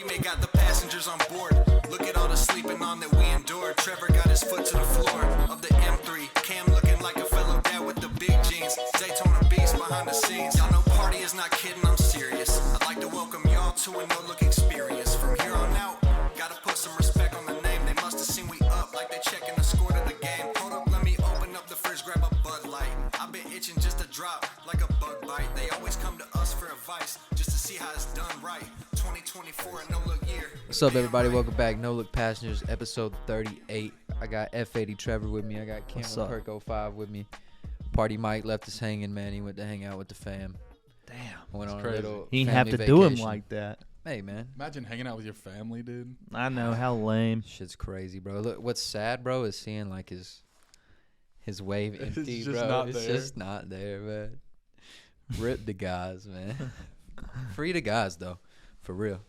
Party mate got the passengers on board. Look at all the sleeping on that we endured. Trevor got his foot to the floor of the M3. Cam looking like a fellow dad with the big jeans. Daytona beast behind the scenes. Y'all know Party is not kidding, I'm serious. I'd like to welcome y'all to a no-look experience. From here on out, gotta put some respect on the name. They must have seen we up like they checking the score to the game. Hold up, let me open up the fridge, grab a Bud Light. I've been itching just to drop like a bug bite. They always come to us for advice just to see how it's done right. 2024 a no-look year. What's up, everybody? Welcome back. No Look Passengers, episode 38. I got F80 Trevor with me. I got Camel Perk 05 with me. Party Mike left us hanging, man. He went to hang out with the fam. Damn. Went on crazy. a little He didn't family have to vacation. do him like that. Hey, man. Imagine hanging out with your family, dude. I know, how lame. Shit's crazy, bro. Look, what's sad, bro, is seeing like his wave It's empty, just bro. not It's there. just not there, man. Rip the guys, man. Free the guys, though. For real.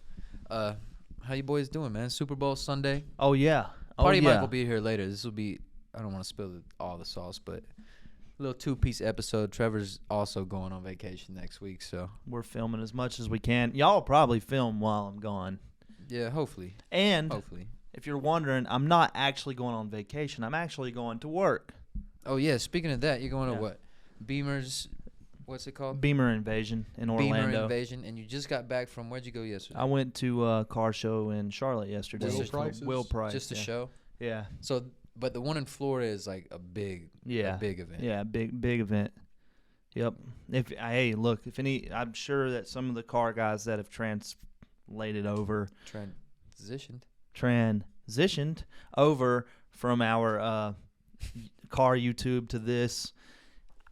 How you boys doing, man? Super Bowl Sunday. Oh, yeah. Party yeah. Mike will be here later. This will be, I don't want to spill all the sauce, but a little two-piece episode. Trevor's also going on vacation next week, so. We're filming as much as we can. Y'all will probably film while I'm gone. Yeah, hopefully. And Hopefully. if you're wondering, I'm not actually going on vacation. I'm actually going to work. Oh, yeah. Speaking of that, you're going Yeah. to what? Beamer's, what's it called? Beamer Invasion in Orlando. Beamer Invasion. And you just got back from, where'd you go yesterday? I went to a car show in Charlotte yesterday. Will Just a- Price's? Will Price. Just a yeah. show? Yeah. So, but the one in Florida is like a big event. Yeah, big event. Yep. Hey, look, I'm sure that some of the car guys that have translated over, transitioned over from our car YouTube to this,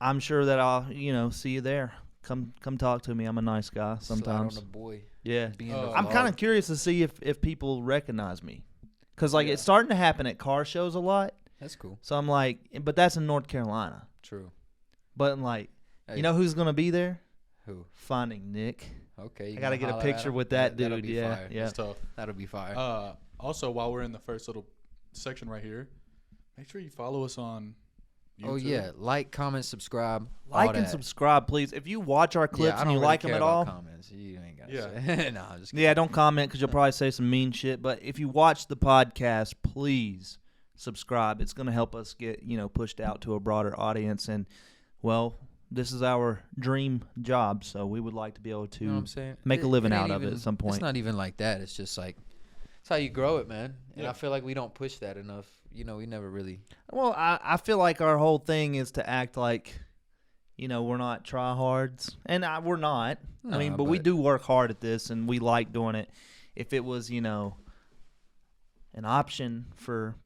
I'm sure that I'll, see you there. Come talk to me. I'm a nice guy sometimes. Slide on a boy. Yeah. Being Oh. a I'm vlog. kind of curious to see if people recognize me. Because, it's starting to happen at car shows a lot. That's cool. So I'm like, but that's in North Carolina. True. But, like, Hey, you know who's going to be there? who? Finding Nick. Okay. I got to get a picture with that That'll dude. be Yeah. fire. Yeah. It's tough. That'll be fire. Also, while we're in the first little section right here, make sure you follow us on YouTube. Oh, yeah. Like, comment, subscribe. all Like and that. subscribe, please. If you watch our clips Yeah, I and don't you really like them care at about all, comments. You ain't got to Yeah. say. No, I'm just kidding. yeah, don't comment because you'll probably say some mean shit. But if you watch the podcast, please subscribe. It's going to help us get, pushed out to a broader audience. And, well, this is our dream job, so we would like to be able to You know what I'm saying? make a living ain't out of it even- at some point. It's not even like that. It's just like, it's how you grow it, man. And Yeah. I feel like we don't push that enough. We never really. Well, I feel like our whole thing is to act like, we're not tryhards. And we're not. No, but we do work hard at this, and we like doing it. If it was, an option for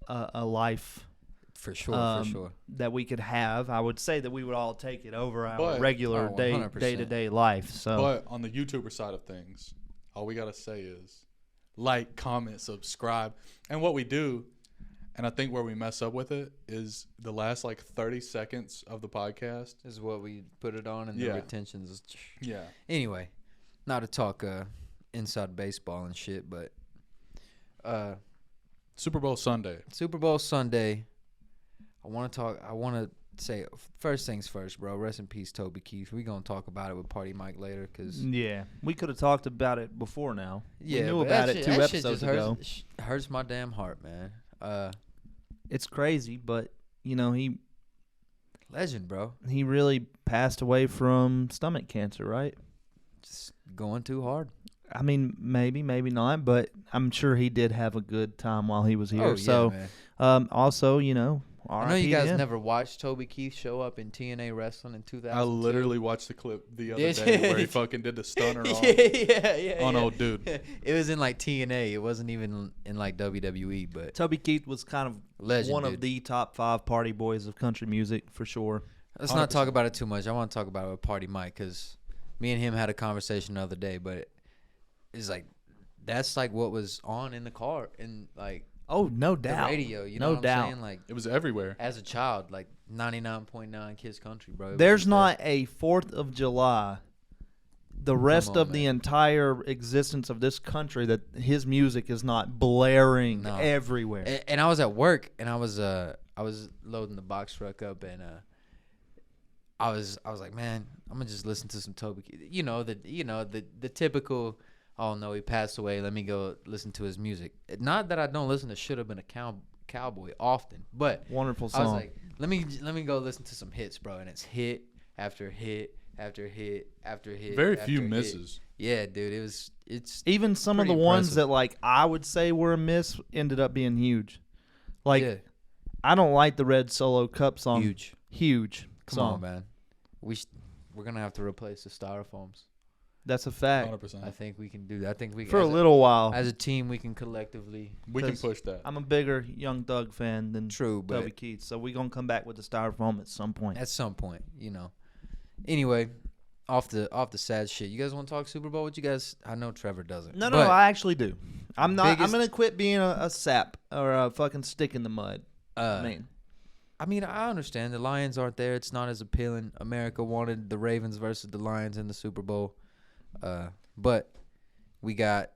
a life For sure, that we could have, I would say that we would all take it over our But- regular 100%. day-to-day life. So But on the YouTuber side of things, all we got to say is like, comment, subscribe. And what we do, and I think where we mess up with it, is the last, 30 seconds of the podcast. is what we put it on, and Yeah. the retentions is. Yeah. Anyway, not to talk inside baseball and shit, but Super Bowl Sunday. Super Bowl Sunday. I want to say first things first, bro. Rest in peace, Toby Keith. We gonna talk about it with Party Mike later, cause yeah, we could have talked about it before now. yeah, we knew but about that it shit- 2 that shit episodes just ago. Hurts my damn heart, man. It's crazy, but he Legend, bro. really passed away from stomach cancer, right? Just going too hard. I mean, maybe not, but I'm sure he did have a good time while he was here. Oh, yeah, so, man. also, I know RIP you guys to him. never watched Toby Keith show up in TNA Wrestling in 2002. I literally watched the clip the other Did day you? where he fucking did the stunner on, yeah. on old dude. It was in TNA. It wasn't even in WWE, but Toby Keith was kind of legend. one dude. of the top 5 party boys of country music for sure. Let's not talk 100%. about it too much. I want to talk about it with Party Mike because me and him had a conversation the other day, but it's that's what was on in the car and Oh, no the doubt. radio. You No know what doubt. I'm saying? It was everywhere. As a child, 99.9 Kids Country, bro. It was There's just not a 4th of July the rest on, of the man. entire existence of this country that his music is not blaring No. everywhere. And I was at work and I was loading the box truck up and I was like, man, I'm gonna just listen to some Toby Keith. The typical, oh no, he passed away. Let me go listen to his music. Not that I don't listen to Should Have Been a Cowboy often, but Wonderful I was song. like, let me go listen to some hits, bro. And it's hit after hit after hit after hit. Very after few hit. misses. Yeah, dude. It's Even some of the pretty ones impressive. that like I would say were a miss ended up being huge. Like yeah, I don't like the Red Solo Cup song. Huge Come song. on, man. We're gonna have to replace the styrofoams. That's a fact. 100%. I think we can do that. I think we For a as little while. as a team we can collectively. We can 'Cause push that. I'm a bigger Young Thug fan than True, but Toby Keith, so we're gonna come back with the styrofoam at some point. at some point, Anyway, off the sad shit. You guys want to talk Super Bowl? What you guys? I know Trevor doesn't. No, but, I actually do. I'm not. I'm biggest- gonna quit being a sap or a fucking stick in the mud. I understand the Lions aren't there. It's not as appealing. America wanted the Ravens versus the Lions in the Super Bowl, but we got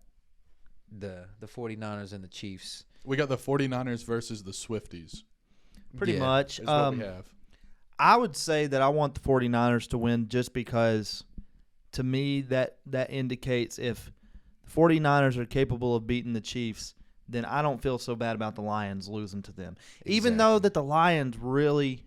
the 49ers and the Chiefs. We got the 49ers versus the Swifties. Pretty Yeah. much. Is what we have. I would say that I want the 49ers to win just because, to me, that indicates if the 49ers are capable of beating the Chiefs, then I don't feel so bad about the Lions losing to them. Even though that the Lions really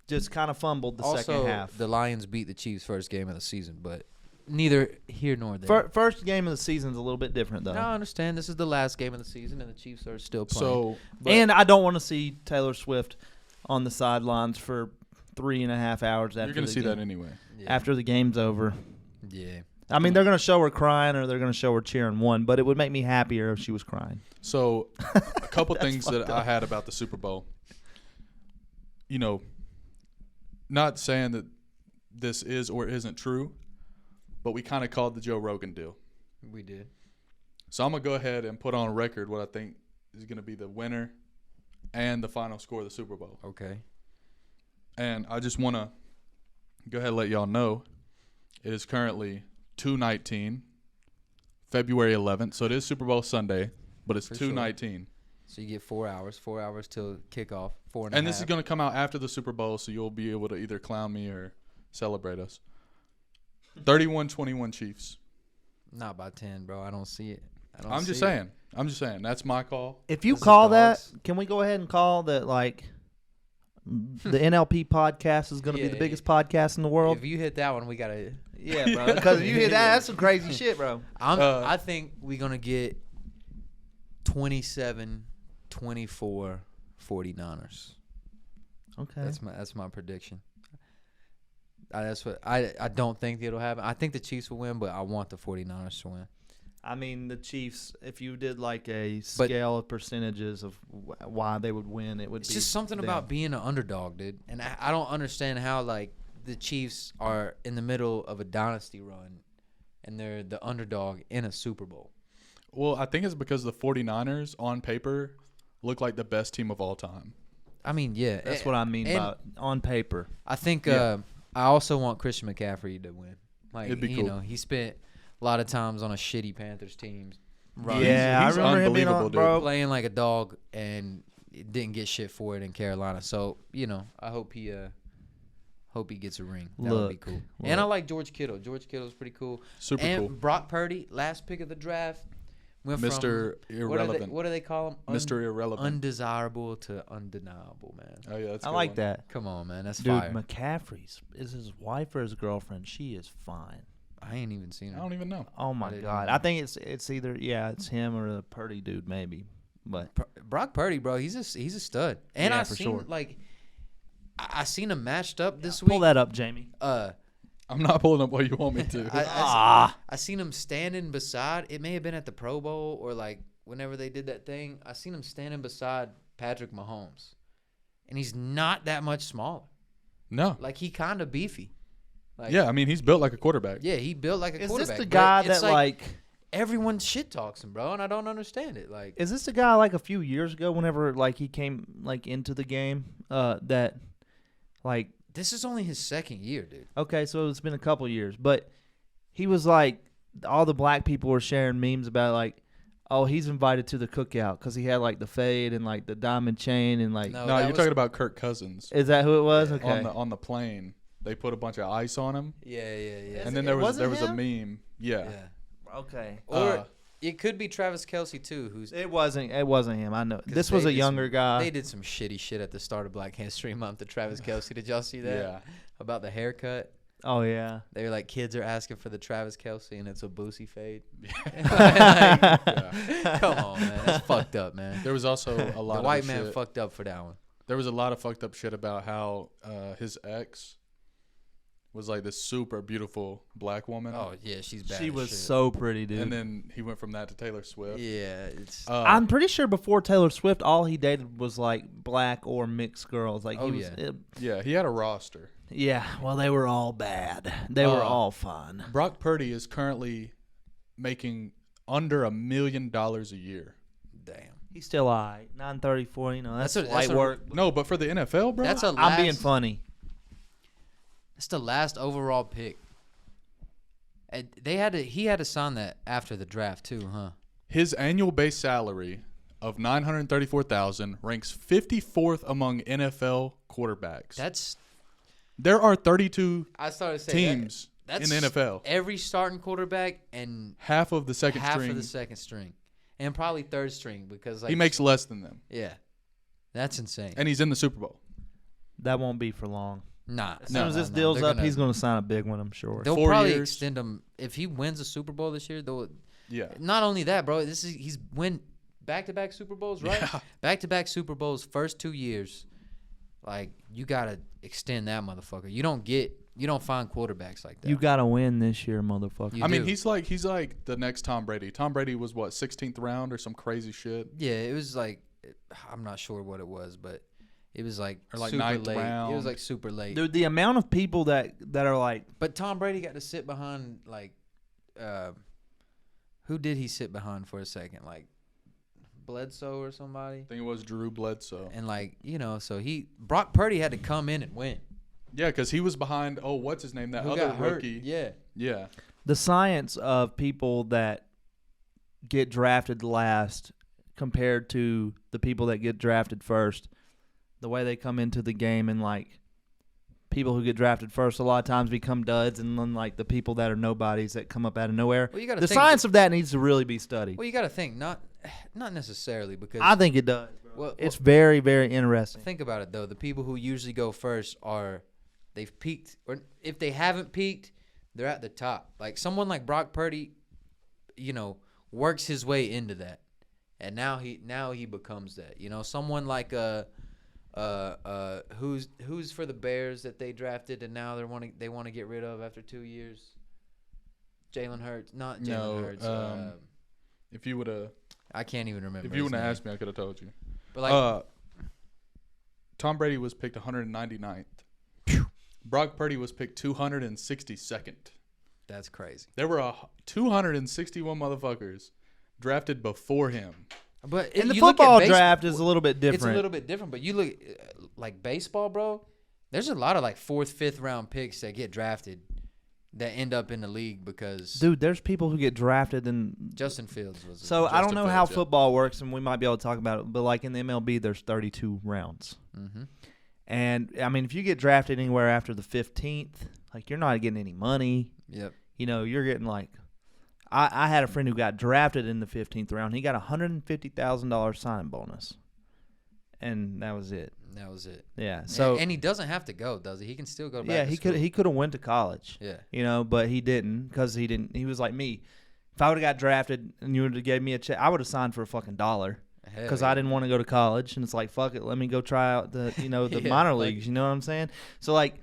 just kind of fumbled the Also, second half. the Lions beat the Chiefs first game of the season, but neither here nor there. First game of the season is a little bit different, though. No, I understand. This is the last game of the season, and the Chiefs are still playing. So, but And I don't want to see Taylor Swift on the sidelines for 3.5 hours after you're going to the see game, that anyway. yeah. after the game's over. Yeah. I mean, they're going to show her crying or they're going to show her cheering one, but it would make me happier if she was crying. So, a couple things that fucked I up. had about the Super Bowl. Not saying that this is or isn't true, but we kind of called the Joe Rogan deal. We did. So I'm going to go ahead and put on record what I think is going to be the winner and the final score of the Super Bowl. Okay. And I just want to go ahead and let y'all know it is currently 2:19, February 11th. So it is Super Bowl Sunday, but it's For sure. 2:19. So you get 4 hours. 4 hours till kickoff. 4.5. And this is going to come out after the Super Bowl, so you'll be able to either clown me or celebrate us. 31-21 Chiefs. Not by 10, bro. I don't see it. I'm just saying. That's my call. If you This is call that, dogs. can we go ahead and call that, like, the NLP podcast is going to be the Yeah, biggest podcast in the world? If you hit that one, we gotta. Yeah, bro. Because if you hear that, that's some crazy shit, bro. I think we're gonna get 27-24 49ers. Okay. That's my prediction. That's what I don't think it'll happen. I think the Chiefs will win, but I want the 49ers to win. I mean, the Chiefs, if you did, like, a scale of percentages of why they would win, it would It's be just something them. about being an underdog, dude. And I don't understand how, like, the Chiefs are in the middle of a dynasty run and they're the underdog in a Super Bowl. Well, I think it's because the 49ers, on paper, look like the best team of all time. I mean, yeah. That's what I mean and by on paper. I think Yeah. I also want Christian McCaffrey to win. Like, It'd be cool. He spent a lot of times on a shitty Panthers team. Right. Yeah, he's I remember him being unbelievable, on, dude. bro. Playing like a dog and didn't get shit for it in Carolina. So, I hope he gets a ring. That would be Look, cool. And I like George Kittle. George Kittle's pretty cool. Super and cool. Brock Purdy, last pick of the draft, went Mr. from Irrelevant. What do they call him? Mr. Irrelevant. Undesirable to undeniable, man. Oh, yeah, that's a I good like one. that. Come on, man. That's Dude, fire. McCaffrey's is his wife or his girlfriend? She is fine. I ain't even seen I her. don't even know. Oh I my didn't god! know. I think it's either it's him or the Purdy dude maybe. But Brock Purdy, bro, he's a stud. And Yeah, I for seen sure. I seen him matched up this pull week. that up, Jamie. I'm not pulling up what you want me to. I seen him standing beside. It may have been at the Pro Bowl or like whenever they did that thing. I seen him standing beside Patrick Mahomes, and he's not that much smaller. No. Like he kind of beefy. Like, Yeah, I mean, he's built like a quarterback. yeah, he built like a Is quarterback. this the but guy it's that like? everyone shit talks him, bro, and I don't understand it. Like, Is this the guy like a few years ago? Whenever like he came like into the game, that like this is only his second year, dude. okay, so it's been a couple years, but he was like all the black people were sharing memes about like, oh, he's invited to the cookout because he had like the fade and like the diamond chain and like. No, No, that you're was- talking about Kirk Cousins. Is that who it was? Yeah. Okay. On the plane, they put a bunch of ice on him, Yeah. and then there was wasn't a him? meme. Yeah. Yeah. Okay. Or it could be Travis Kelce too, who's It wasn't him. I know. 'cause This was they a did younger some- guy. They did some shitty shit at the start of Black History Month to Travis Kelce. Did y'all see that? Yeah. About the haircut. Oh yeah. They were like, kids are asking for the Travis Kelce, and it's a Boosie fade. Yeah. Come on, man. That's fucked up, man. There was also a lot The of white man shit. fucked up for that one. There was a lot of fucked up shit about how his ex was like this super beautiful black woman. Oh yeah, she's bad. She as was shit. so pretty, dude. And then he went from that to Taylor Swift. Yeah, it's I'm pretty sure before Taylor Swift, all he dated was like black or mixed girls. Like Oh, he was, yeah. Yeah, he had a roster. yeah. Well, they were all bad. They were all fun. Brock Purdy is currently making under $1 million a year. damn. He's still alright. 934. You know, that's, That's a- light that's a- work. No, but for the NFL, bro. That's a last, I'm being funny. It's the last overall pick. And he had to sign that after the draft too, huh? His annual base salary of $934,000 ranks 54th among NFL quarterbacks. There are 32 I started saying teams in the NFL. Every starting quarterback and Half of the second half string. of the second string, and probably third string because like He makes less than them, yeah, that's insane. and he's in the Super Bowl. That won't be for long. Nah, As soon as this deal's up, he's going to sign a big one, I'm sure. They'll 4 probably years. extend him if he wins a Super Bowl this year. They'll Yeah. not only that, bro. He's win back-to-back Super Bowls, right? Yeah. Back-to-back Super Bowls, first 2 years. Like you gotta extend that motherfucker. You don't find quarterbacks like that. You got to win this year, motherfucker. You I mean, do. he's like the next Tom Brady. Tom Brady was what, 16th round or some crazy shit. Yeah, it was like I'm not sure what it was, but it was like Or like super ninth late. It round. was like super late. Dude, the amount of people that are like, But Tom Brady got to sit behind like who did he sit behind for a second? Like Bledsoe or somebody? I think it was Drew Bledsoe. And like, so Brock Purdy had to come in and win. Yeah, because he was behind, what's his name? That Who other got hurt? rookie. Yeah. Yeah. the science of people that get drafted last compared to the people that get drafted first, the way they come into the game, and like people who get drafted first a lot of times become duds, and then like the people that are nobodies that come up out of nowhere. Well, you gotta the think science of that needs to really be studied. Well, you got to think not necessarily because I think it does. Bro. Well, It's very, very interesting. think about it though. The people who usually go first they've peaked, or if they haven't peaked, they're at the top. Like someone like Brock Purdy, works his way into that, and now he becomes that. Someone like who's for the Bears that they drafted and now they want to get rid of after 2 years. Jalen Hurts, not Jalen Hurts. If you would have, I can't even remember. if you his would have name. asked me, I could have told you. But like, Tom Brady was picked 199th. Brock Purdy was picked 262nd. that's crazy. There were 261 motherfuckers drafted before him. But And the you look at football baseball- draft is a little bit different. It's a little bit different, but you look like baseball, bro. There's a lot of like 4th, 5th round picks that get drafted that end up in the league because Dude, there's people who get drafted and Justin Fields was. so I don't Justin know how Fields, yeah. football works, and we might be able to talk about it. But like in the MLB, there's 32 rounds, Mm-hmm. and I mean, if you get drafted anywhere after the 15th, like you're not getting any money. Yep. You're getting like, I had a friend who got drafted in the 15th round. He got $150,000 signing bonus, and that was it. That was it. Yeah. So and he doesn't have to go, does he? He can still go back. yeah, to he school. could have went to college. Yeah. But he didn't because he didn't. He was like me. If I would have got drafted and you would have gave me a check, I would have signed for a fucking $1 Hell because yeah. I didn't want to go to college. And it's like, fuck it, let me go try out the the Yeah, minor like- leagues. You know what I'm saying? So like,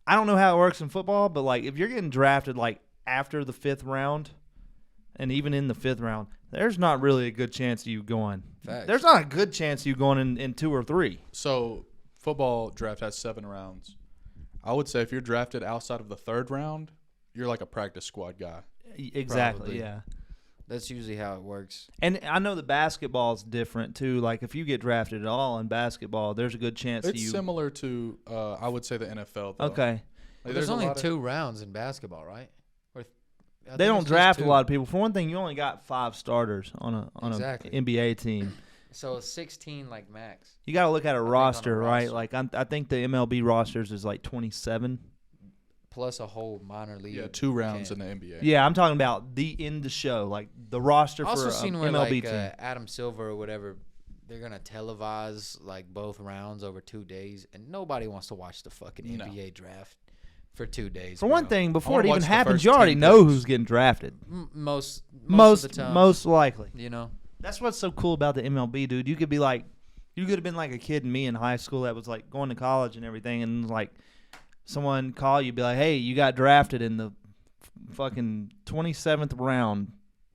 I don't know how it works in football, but like if you're getting drafted like after the 5th round, and even in the 5th round, there's not really a good chance of you going. Facts. There's not a good chance of you going in 2 or 3. So football draft has 7 rounds. I would say if you're drafted outside of the 3rd round, you're like a practice squad guy. Exactly. Probably. Yeah. That's usually how it works. And I know the basketball's different too. Like if you get drafted at all in basketball, there's a good chance that It's you. similar to I would say the NFL. Though. Okay. Like, There's a only lot of- 2 rounds in basketball, right? They don't draft a lot of people. For one thing, you only got 5 starters on Exactly. an NBA team. So 16 like max. You got to look at a on a roster, right? roster. Like I think the MLB rosters is like 27. plus a whole minor league. Yeah, 2 rounds camp. in the NBA. Yeah, I'm talking about in the show, like the roster I also for seen a where MLB like team. Adam Silver or whatever, they're gonna televise like both rounds over 2 days, and nobody wants to watch the fucking No. NBA draft for 2 days. For one bro. thing, before wanna it even watch the happens, first you already 10 know picks. who's getting drafted. Most Most of the time, most likely. you know. That's what's so cool about the MLB, dude. You could be like, you could have been like a kid in me in high school that was like going to college and everything, and like someone call you, be like, hey, you got drafted in the fucking 27th round.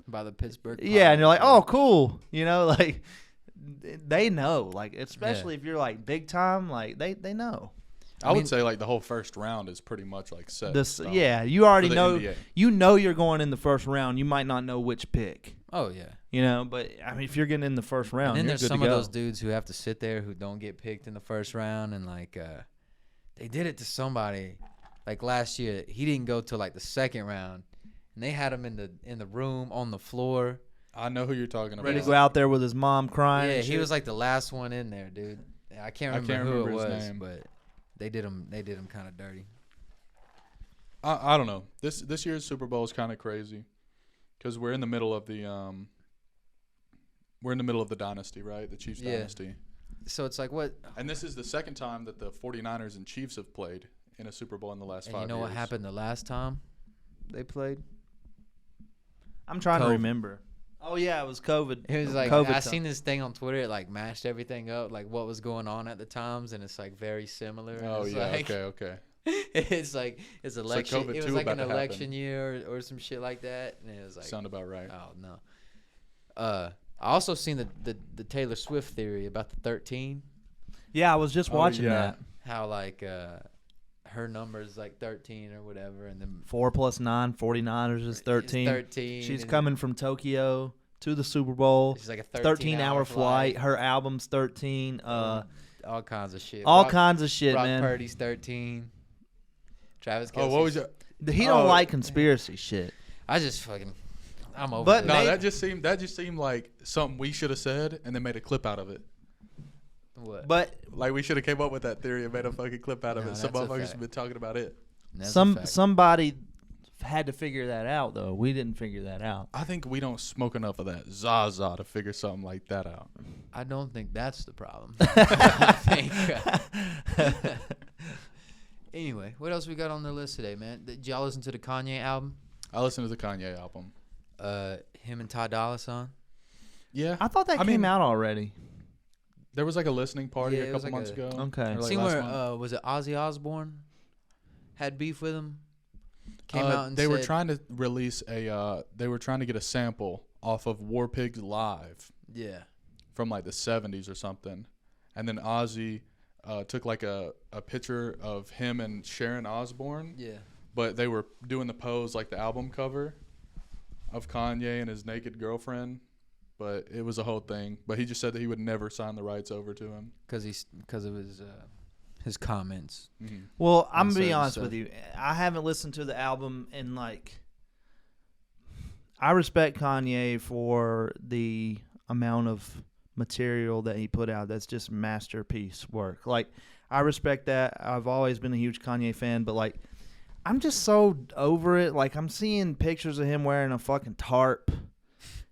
By the Pittsburgh. Yeah, and you're like, Pirates, oh, cool. You know, like they know, like especially if you're like big time, like they know. I mean- would say like the whole first round is pretty much like set. in This, stone yeah, you already for the know. NBA. You know you're going in the first round. You might not know which pick. Oh yeah. You know, but I mean, if you're getting in the first round, And then you're there's good some to of go. those dudes who have to sit there who don't get picked in the first round, and like they did it to somebody like last year. He didn't go till like the second round, and they had him in the room on the floor. I know who you're talking about. Ready to go out there with his mom crying. Yeah, and he shit. was like the last one in there, dude. I can't I remember, can't who remember it his was, name. but they did him kind of dirty. I don't know. This year's Super Bowl is kind of crazy because we're in the middle of the dynasty, right? The Chiefs Yeah. dynasty. So it's like what? And this is the second time that the 49ers and Chiefs have played in a Super Bowl in the last And 5 you years. know what happened the last time they played? I'm trying to COVID. remember. Oh yeah, it was COVID. It was like COVID I time. seen this thing on Twitter. It like mashed everything up, like what was going on at the times, and it's like very similar. and Oh it's yeah, like, okay. It's like it's election. COVID it was too like about an to election happen. year or some shit like that, and it was like, Sound about right. oh no. I also seen the Taylor Swift theory about the 13. Yeah, I was just watching yeah. that. How like her number is like 13 or whatever, and then 4 + 9, 49ers is 13. 13. She's and coming from Tokyo to the Super Bowl. She's like a 13-hour flight. Her album's 13. All kinds of shit. All Brock- kinds of shit, Brock man. Purdy's 13. Travis Kelce. Oh, what was your? He don't Oh. like conspiracy shit. I just fucking. I'm over But it. No, Maybe- that just seemed like something we should have said and then made a clip out of it. What? But Like we should have came up with that theory and made a fucking clip out of No, it. Some that's a motherfuckers fact. have been talking about it. That's a fact. somebody had to figure that out though. We didn't figure that out. I think we don't smoke enough of that Zaza to figure something like that out. I don't think that's the problem. I think. Anyway, what else we got on the list today, man? Did y'all listen to the Kanye album? I listened to the Kanye album. Him and Ty Dolla $ign. Yeah, I thought that I came mean- out already. there was like a listening party Yeah, a it was couple like months a- ago. Okay. or, like, Seen last where month. was it Ozzy Osbourne had beef with him? Came Uh, out and they were said- trying to release a. They were trying to get a sample off of War Pigs Live Yeah. from like the 70s or something, and then Ozzy took like a picture of him and Sharon Osbourne, Yeah. but they were doing the pose like the album cover of Kanye and his naked girlfriend. But it was a whole thing. But he just said that he would never sign the rights over to him. Because of his comments. Mm-hmm. Well, I'm on gonna be certain honest stuff. with you. I haven't listened to the album and like I respect Kanye for the amount of material that he put out. That's just masterpiece work. Like I respect that. I've always been a huge Kanye fan, but like I'm just so over it. Like I'm seeing pictures of him wearing a fucking tarp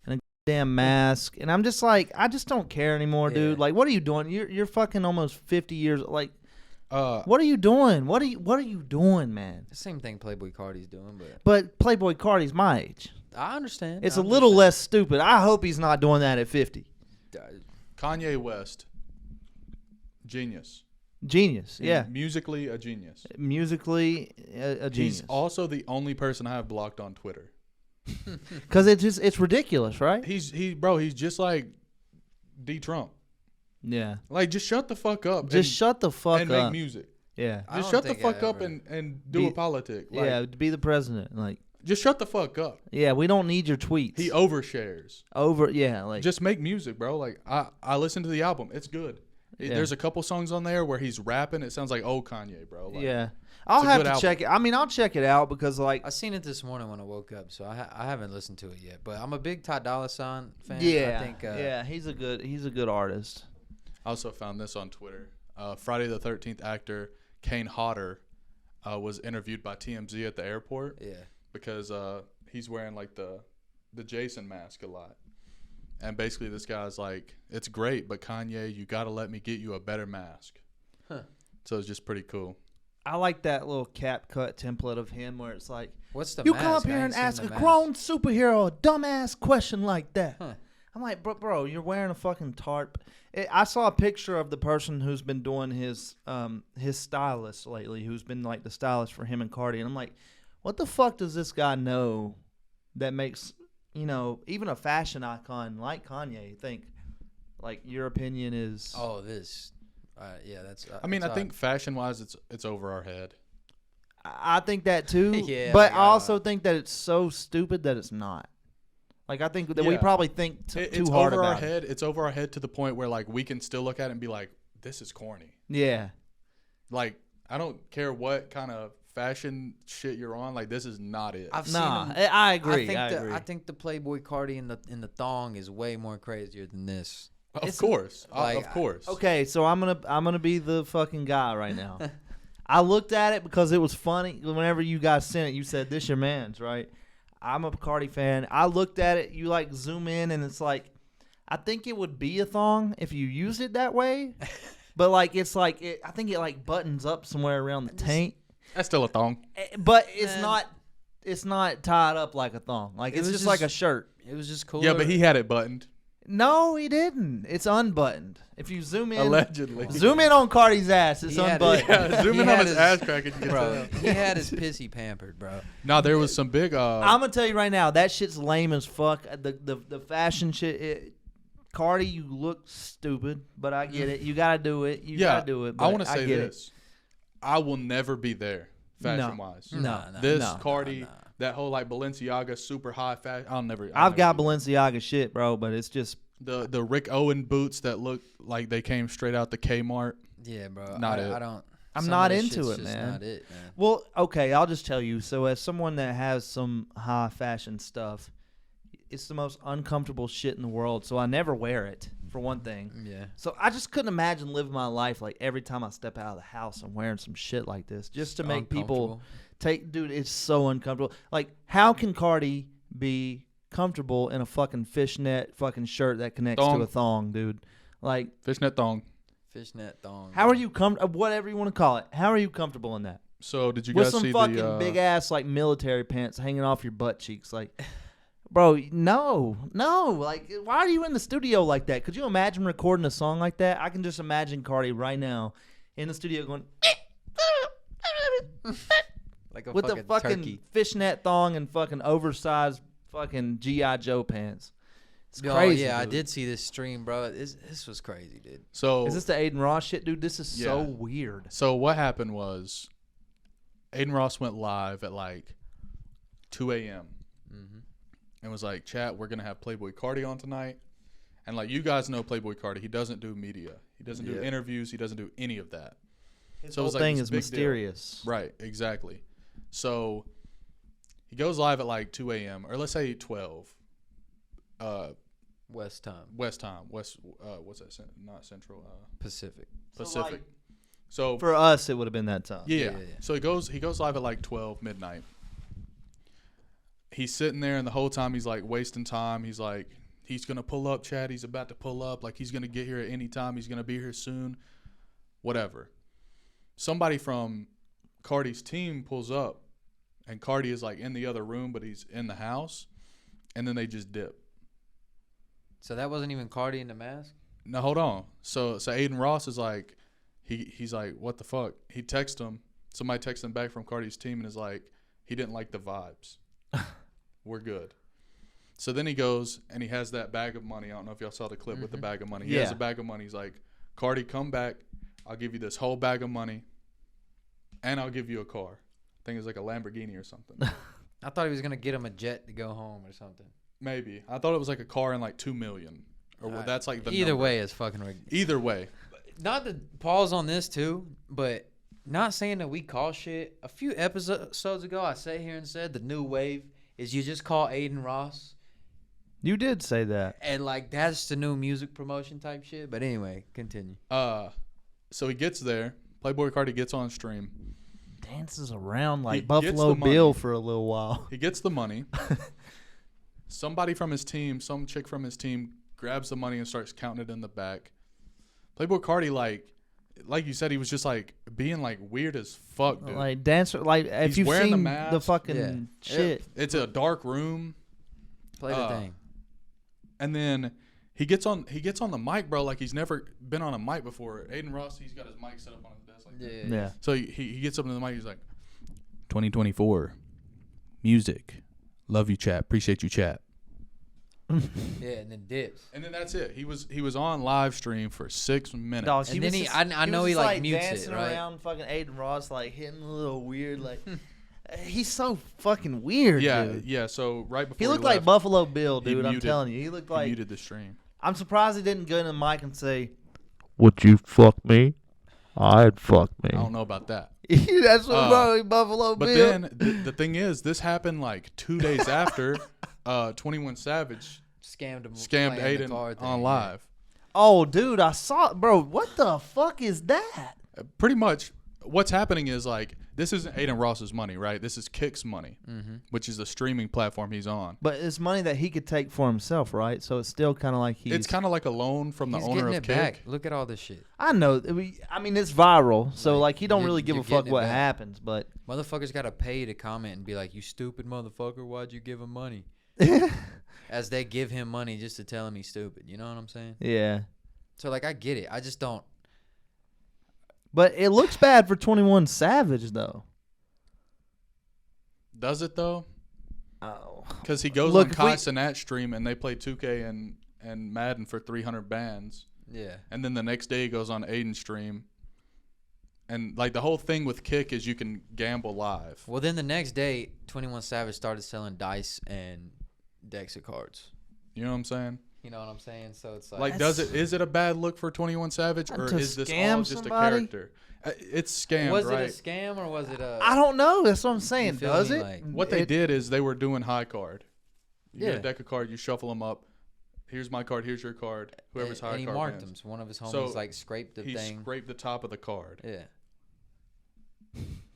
and a damn mask, and I'm just like, I just don't care anymore, dude. Yeah. Like, what are you doing? You're fucking almost 50 years. Like, Uh, what are you doing? What are you doing, man? The same thing Playboy Cardi's doing, but But Playboy Cardi's my age. I understand. It's I a little understand. less stupid. I hope he's not doing that at 50. Kanye West, genius. Genius, yeah. Musically, a genius. Musically, a genius. He's also the only person I have blocked on Twitter. Because it's ridiculous, right? He's just like D Trump. Yeah. Like, just shut the fuck up. Just shut the fuck and up. make music. Yeah. I Just don't shut the think fuck I up ever- and do Be- a politic. Like, Yeah, to be the president. Like, just shut the fuck up. yeah, we don't need your tweets. He overshares. Like, Just make music, bro. Like, I listened to the album. It's good. Yeah. There's a couple songs on there where he's rapping. It sounds like old Kanye, bro. Like, yeah. I'll a have good to album. check it. I mean, I'll check it out because, like, I seen it this morning when I woke up, so I haven't listened to it yet. But I'm a big Ty Dolla $ign fan. yeah, I think, yeah, he's a good artist. I also found this on Twitter. Friday the 13th actor Kane Hodder was interviewed by TMZ at the airport Yeah. because he's wearing like the Jason mask a lot. And basically this guy's like, it's great, but Kanye, you got to let me get you a better mask. Huh. So it's just pretty cool. I like that little cap cut template of him where it's like, What's the you mask? come up I here ain't and seen ask the a mask. grown superhero a dumbass question like that. Huh. I'm like, bro, you're wearing a fucking tarp. I saw a picture of the person who's been doing his stylist lately, who's been like the stylist for him and Cardi, and I'm like, what the fuck does this guy know that makes, even a fashion icon like Kanye think, like, your opinion is? Oh, this. Yeah, that's. I mean, that's I think fashion-wise, it's over our head. I think that too. Yeah, but like, I also think that it's so stupid that it's not. Like, I think that we Yeah. probably think too It's hard over our about it. head. It's over our head to the point where like we can still look at it and be like, this is corny. Yeah. Like, I don't care what kind of fashion shit you're on. Like, this is not it. I've Nah, seen him. I agree. I think the Playboy Cardi in the thong is way more crazier than this. Of course. like, Of course. Okay, so I'm gonna be the fucking guy right now. I looked at it because it was funny. Whenever you guys sent it, you said this your man's, right? I'm a Cardi fan. I looked at it. You like zoom in, and it's like, I think it would be a thong if you used it that way. But like, it's like I think it like buttons up somewhere around the taint. That's still a thong. But it's Man. not. It's not tied up like a thong. Like It it's was just like a just- shirt. It was just cool. Yeah, but he had it buttoned. No, he didn't. It's unbuttoned. If you zoom in, Allegedly. zoom in on Cardi's ass. It's He had it. unbuttoned. Yeah, zoom He in had on his ass crack and you can bro. tell. He had his pissy pampered, bro. No, there was some big. I'm gonna tell you right now, that shit's lame as fuck. The fashion shit. Cardi, you look stupid, but I get it. You gotta do it. You yeah, gotta do it. I but want to say get this. I will never be there, fashion wise. No, This no, Cardi, no. that whole like Balenciaga super high fashion. I'll never. I've got do it. Balenciaga shit, bro, but it's just the Rick Owen boots that look like they came straight out the Kmart. Yeah, bro. Not I it. don't. I'm some not of this into shit's it, just man. Not it, man. well, okay. I'll just tell you. So, as someone that has some high fashion stuff, it's the most uncomfortable shit in the world. So I never wear it, for one thing. Yeah. So I just couldn't imagine living my life like every time I step out of the house, I'm wearing some shit like this just to make people take. Dude, it's so uncomfortable. Like, how can Cardi be comfortable in a fucking fishnet fucking shirt that connects Thong. to a thong, dude? Like, Fishnet thong. Fishnet thong. how are you whatever you want to call it? How are you comfortable in that? So did you With guys some see fucking the big ass like military pants hanging off your butt cheeks, like. Bro, no. Like, why are you in the studio like that? Could you imagine recording a song like that? I can just imagine Cardi right now in the studio going like a with the fucking turkey. fishnet thong and fucking oversized fucking G.I. Joe pants. It's Oh, crazy. yeah, I dude. did see this stream, bro. This was crazy, dude. So Is this the Aiden Ross shit, dude? This is so Yeah. weird. So what happened was, Aiden Ross went live at like 2 a.m. Mm-hmm. and was like, "Chat, we're gonna have Playboy Cardi on tonight." And like, you guys know Playboy Cardi, he doesn't do media, he doesn't do Yeah. interviews, he doesn't do any of that. His So it whole was like thing this is big deal. mysterious. Right, exactly. So he goes live at like 2 a.m. or let's say 12. West time, West time. What's that? Not Central. Pacific. Pacific. So For us, it would have been that time. yeah. Yeah. So he goes live at like 12 midnight. He's sitting there, and the whole time he's like wasting time. He's like, he's gonna pull up, Chad. He's about to pull up. Like, he's gonna get here at any time. He's gonna be here soon. Whatever. Somebody from Cardi's team pulls up, and Cardi is like in the other room, but he's in the house, and then they just dip. So that wasn't even Cardi in the mask. Now hold on. So Aiden Ross is like, he's like, what the fuck? He texts him. Somebody texts him back from Cardi's team and is like, he didn't like the vibes. We're good. So then he goes and he has that bag of money. I don't know if y'all saw the clip with the bag of money. He has Yeah. a bag of money. He's like, Cardi, come back. I'll give you this whole bag of money, and I'll give you a car. I think it's like a Lamborghini or something. I thought he was gonna get him a jet to go home or something. Maybe. I thought it was like a car in like $2 million. Or that's like the Either number. way, it's fucking. Either way. Not to pause on this too, but not saying that we call shit. A few episodes ago, I sat here and said the new wave is you just call Aiden Ross, You did say that. and like that's the new music promotion type shit. But anyway, continue. So he gets there. Playboy Cardi gets on stream. dances around like He gets Buffalo the money. Bill for a little while. He gets the money. Somebody from his team, some chick from his team, grabs the money and starts counting it in the back. Playboy Cardi, like you said, he was just like being like weird as fuck, dude. Like dancer, like if He's you've wearing the seen mask. the fucking Yeah. shit. It's a dark room, Play the thing. and then he gets on the mic, bro. Like he's never been on a mic before. Aiden Ross, he's got his mic set up on his desk like that. Yeah. So he gets up to the mic. He's like, 2024, music, love you, chat, appreciate you, chat. Yeah, and then dips. And then that's it. He was on live stream for 6 minutes. Dog, And then I know he was like just, mutes it, dancing right? around fucking Aiden Ross, like hitting a little weird, like he's so fucking weird, Yeah, dude. yeah. So right before He looked like left, Buffalo Bill, he dude. I'm muted- telling you, he looked he like. muted the stream. I'm surprised he didn't go in the mic and say, Would you fuck me? I'd fuck me. I don't know about that. "That's what bro, Buffalo But Bill." then the thing is, this happened like 2 days after 21 Savage Scammed him. scammed playing the Aiden card thing, on yeah. live. Oh, dude, I saw, bro. What the fuck is that? Pretty much, what's happening is like this isn't Aiden Ross's money, right? This is Kick's money, which is the streaming platform he's on. But it's money that he could take for himself, right? So it's still kind of like he's. It's kind of like a loan from the He's owner getting of it Kick. back. Look at all this shit. I know. I mean, it's viral, so Like, like he don't you're- really give you're a fuck getting it what back. happens. But Motherfuckers gotta pay to comment and be like, "You stupid motherfucker! Why'd you give him money?" As they give him money just to tell him he's stupid. You know what I'm saying? yeah, So like, I get it. I just don't. but it looks bad for 21 Savage though. Does it though? Oh, Because he goes Look, on if Kai we- Cenat stream and they play 2K and Madden for 300 bands. Yeah. And then the next day he goes on Aiden stream. And like the whole thing with Kick is you can gamble live. Well, then the next day, 21 Savage started selling dice and decks of cards. You know what I'm saying? You know what I'm saying? So it's like, Like, is it a bad look for 21 Savage, or To is this scam all just somebody? a character? It's scammed, was right? it a scam or was it a? I don't know. That's what I'm saying. feel Does me? it? Like- What they did is they were doing high card. You get Yeah. a deck of cards, you shuffle them up. Here's my card. Here's your card. Whoever's high and he card marked wins. them. One of his homies So, like scraped the He thing. scraped the top of the card. Yeah.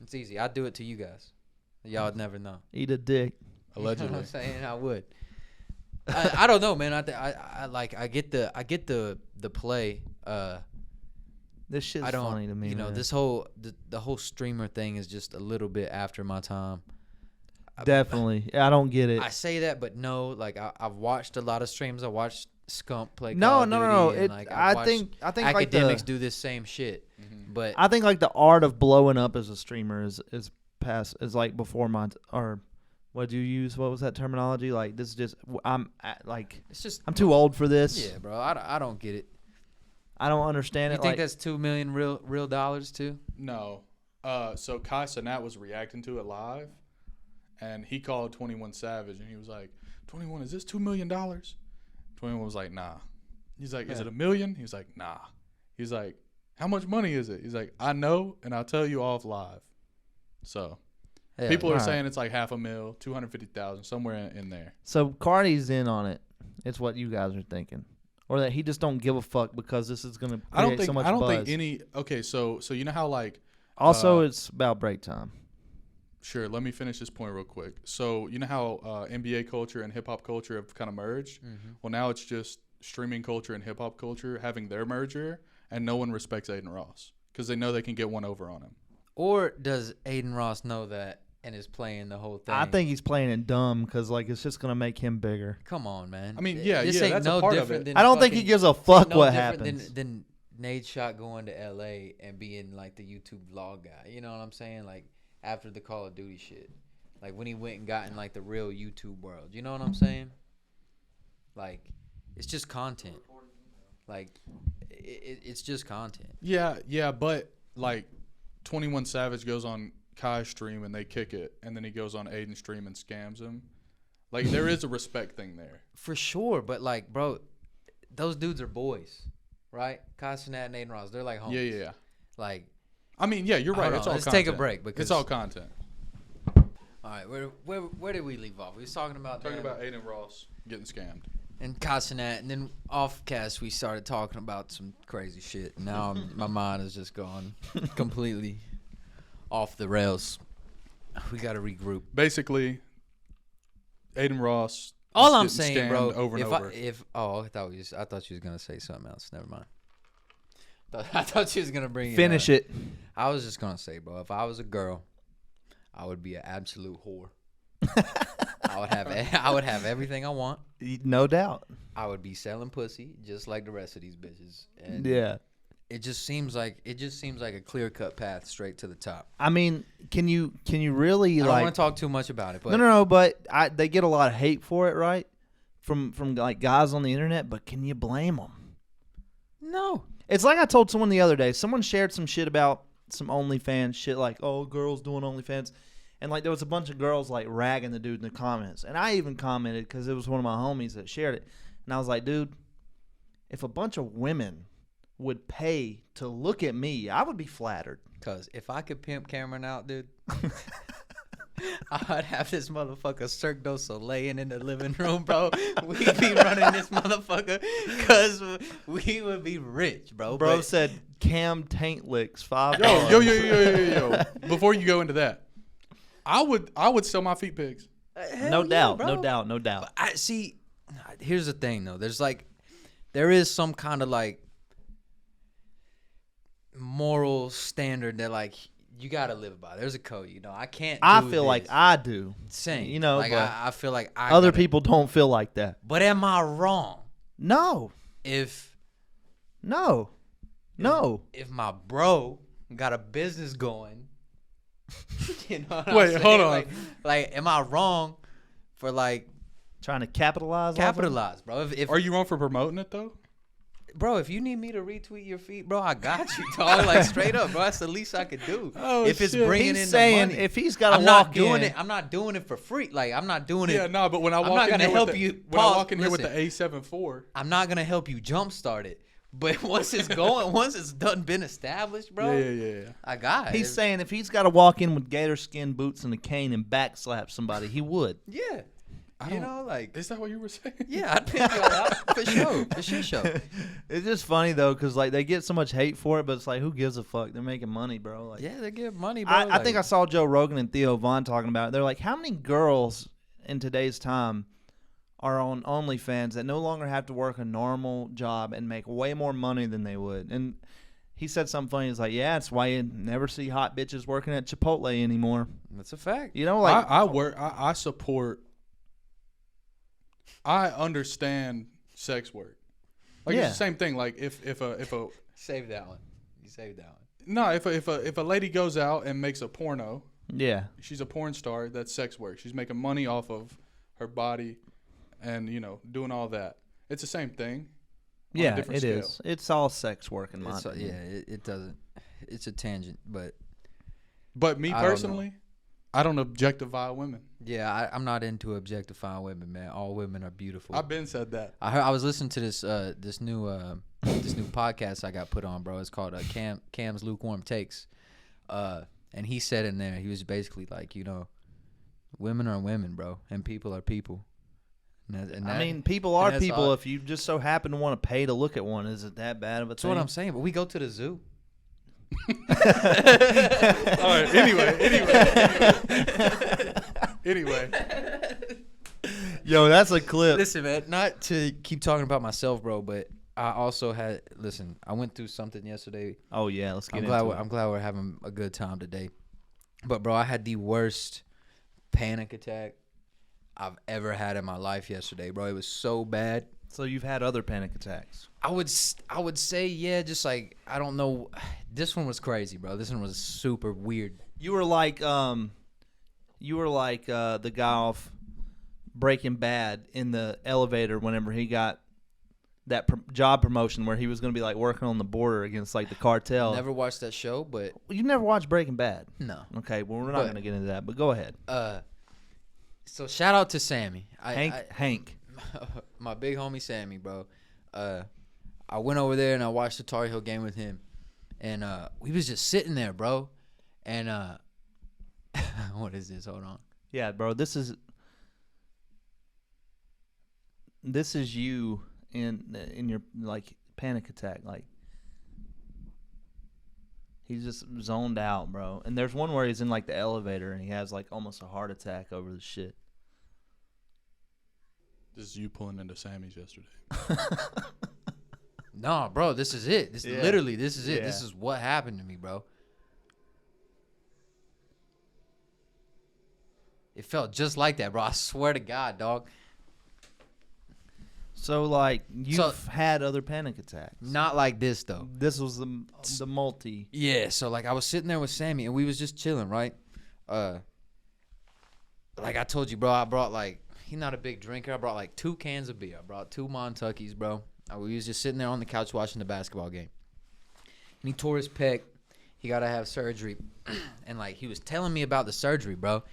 It's easy. I'd do it to you guys. Y'all would never know. Eat a dick. You know what Allegedly. I'm saying? I would. I don't know, man. I get the play. This shit's I don't. funny to me. You know, man. this whole the whole streamer thing is just a little bit after my time. Definitely. I don't get it. I say that, but no. Like I've watched a lot of streams. I watched Scump play. No, Call of no, Duty, no. and, It- like, I I've watched think like the- academics do this same shit. But I think like the art of blowing up as a streamer is past is like before my or what do you use? What was that terminology? Like this is just like it's just I'm too old for this. yeah, bro. I don't get it. I don't understand You it. think Like that's 2 million real dollars too? No. So Kai Cenat was reacting to it live, and he called 21 Savage, and he was like, 21, is this $2 million? 21 was like, nah. He's like, is it $1 million? He was like, nah. He's like, how much money is it? He's like, I know, and I'll tell you off live. So Yeah, people are Right. saying it's like $500,000, 250,000, somewhere in there. so Cardi's in on it. It's what you guys are thinking, or that he just don't give a fuck because this is gonna create I don't think so much I don't buzz. think any. Okay, so you know how like Also, it's about break time. Sure. Let me finish this point real quick. So you know how NBA culture and hip hop culture have kind of merged. Well, now it's just streaming culture and hip hop culture having their merger, and no one respects Aiden Ross because they know they can get one over on him. Or does Aiden Ross know that and is playing the whole thing? I think he's playing it dumb because like it's just gonna make him bigger. Come on, man. I mean, yeah, this yeah, ain't that's a no part of different it. than I don't think he fucking- gives a fuck no what different happens. Than Nate Shot going to LA and being like the YouTube vlog guy. You know what I'm saying? Like after the Call of Duty shit. Like when he went and got in like the real YouTube world. You know what I'm saying? Like it's just content. Like it's just content. Yeah, but like 21 Savage goes on Kai's stream and they kick it, and then he goes on Aiden's stream and scams him. Like there is a respect thing there. For sure, but like, bro, those dudes are boys, right? Kai Cenat and Aiden Ross, they're like homies. Yeah. Like, I mean, yeah, you're right. Hold It's on, all let's content. take a break because- it's all content. all right, where did we leave off? We was talking about Talking them about Aiden Ross getting scammed. and Kai Cenat, and then off cast we started talking about some crazy shit. Now my mind is just gone completely off the rails. We got to regroup. Basically, Aiden Ross. All just I'm didn't saying, stand bro. over and over. I thought you was gonna say something else. Never mind. I thought you was gonna bring Finish it. it. I was just gonna say, bro. If I was a girl, I would be an absolute whore. I would have everything I want. No doubt. I would be selling pussy just like the rest of these bitches. And Yeah. it just seems like a clear cut path straight to the top. I mean, can you really I don't like? want to talk too much about it, but No. But they get a lot of hate for it, right? From like guys on the internet. But can you blame them? no. It's like I told someone the other day. Someone shared some shit about some OnlyFans shit, like, oh, girls doing OnlyFans. And, like, there was a bunch of girls, like, ragging the dude in the comments. And I even commented because it was one of my homies that shared it. And I was like, dude, if a bunch of women would pay to look at me, I would be flattered. Because if I could pimp Cameron out, dude, I'd have this motherfucker Cirque du Soleil in the living room, bro. We'd be running this motherfucker because we would be rich, bro. Bro But said Cam Taint Licks $5. Yo. Before you go into that, I would sell my feet pics. No hell doubt, yeah, no bro. doubt, no doubt. I see. Here's the thing, though. There is some kind of like moral standard that like you gotta live by. There's a code, I can't. I do feel like this. I do. Same. You know, like but I feel like Other people don't feel like that. But am I wrong No. if No. my bro got a business going? You know what Wait, I'm hold saying? on. Like, am I wrong for like Trying to capitalize off it? capitalize, bro? If Are you wrong for promoting it though? bro, if you need me to retweet your feet, bro, I got you, dog. Like straight up, bro. That's the least I could do. Oh, if it's shit. bringing He's in saying the money, if he's got to I'm walk not doing in, it. I'm not doing it for free. Like I'm not doing Yeah, it. no, but when I I'm walk not in gonna here help with the, you. when I Pause, walk in here with the listen. A74, I'm not gonna help you jumpstart it. But once it's going, once it's done been established, bro, yeah. I got it. he's saying if he's got to walk in with gator skin boots and a cane and backslap somebody, he would. yeah, like Is that what you were saying? yeah, I'd pimp you out for sure, for shit show. It's just funny though, cause like they get so much hate for it, but it's like who gives a fuck? They're making money, bro. Like, Yeah, they give money, bro. I think I saw Joe Rogan and Theo Vaughn talking about it. They're like, how many girls in today's time are on OnlyFans that no longer have to work a normal job and make way more money than they would? And he said something funny. He's like, yeah, it's why you never see hot bitches working at Chipotle anymore. that's a fact. You know, like I support. I understand sex work. Like Yeah. it's the same thing. Like if a Save that one. You saved that one. no if a lady goes out and makes a porno, yeah, she's a porn star. That's sex work. She's making money off of her body, and doing all that. It's the same thing. On a yeah, different it scale. is. It's all sex work in my It's, opinion. it doesn't. It's a tangent, but But me I don't know. personally, I don't objectify women. yeah, I'm not into objectifying women, man. All women are beautiful. I've been said that. I was listening to this new podcast I got put on, bro. It's called Cam's Lukewarm Takes, and he said in there, he was basically like, women are women, bro, and people are people. I mean, people are that's people. all- If you just so happen to want to pay to look at one, is it that bad of a That's thing? what I'm saying. But we go to the zoo. All right. Anyway. Yo, that's a clip. Listen, man, not to keep talking about myself, bro, but I also had. Listen, I went through something yesterday. Oh yeah, let's get I'm into glad. it. I'm glad we're having a good time today. But bro, I had the worst panic attack I've ever had in my life yesterday, bro. It was so bad. So you've had other panic attacks. I would say, yeah, just like, I don't know. This one was crazy, bro. This one was super weird. You were like the guy off Breaking Bad in the elevator whenever he got that job promotion where he was going to be like working on the border against like the cartel. Never watched that show, but You never watched Breaking Bad? no. Okay, well we're not But- going to get into that, but go ahead. So shout out to Sammy. Hank. My big homie Sammy, bro. I went over there and I watched the Tar Heel game with him, and we was just sitting there, bro. And what is this? Hold on. Yeah, bro, this is you in your like panic attack. Like He's just zoned out, bro. And there's one where he's in like the elevator and he has like almost a heart attack over the shit. This is you pulling into Sammy's yesterday. No, bro, this is it. This Yeah. literally, this is it. Yeah. This is what happened to me, bro. It felt just like that, bro. I swear to God, dog. So like you've had other panic attacks. Not like this though. This was the multi. Yeah, so like I was sitting there with Sammy and we was just chilling, right? Like I told you, bro, I brought like, he's not a big drinker. I brought like 2 cans of beer. I brought 2 Montuckies, bro. We was just sitting there on the couch watching the basketball game. And he tore his pec. He got to have surgery. And like he was telling me about the surgery, bro.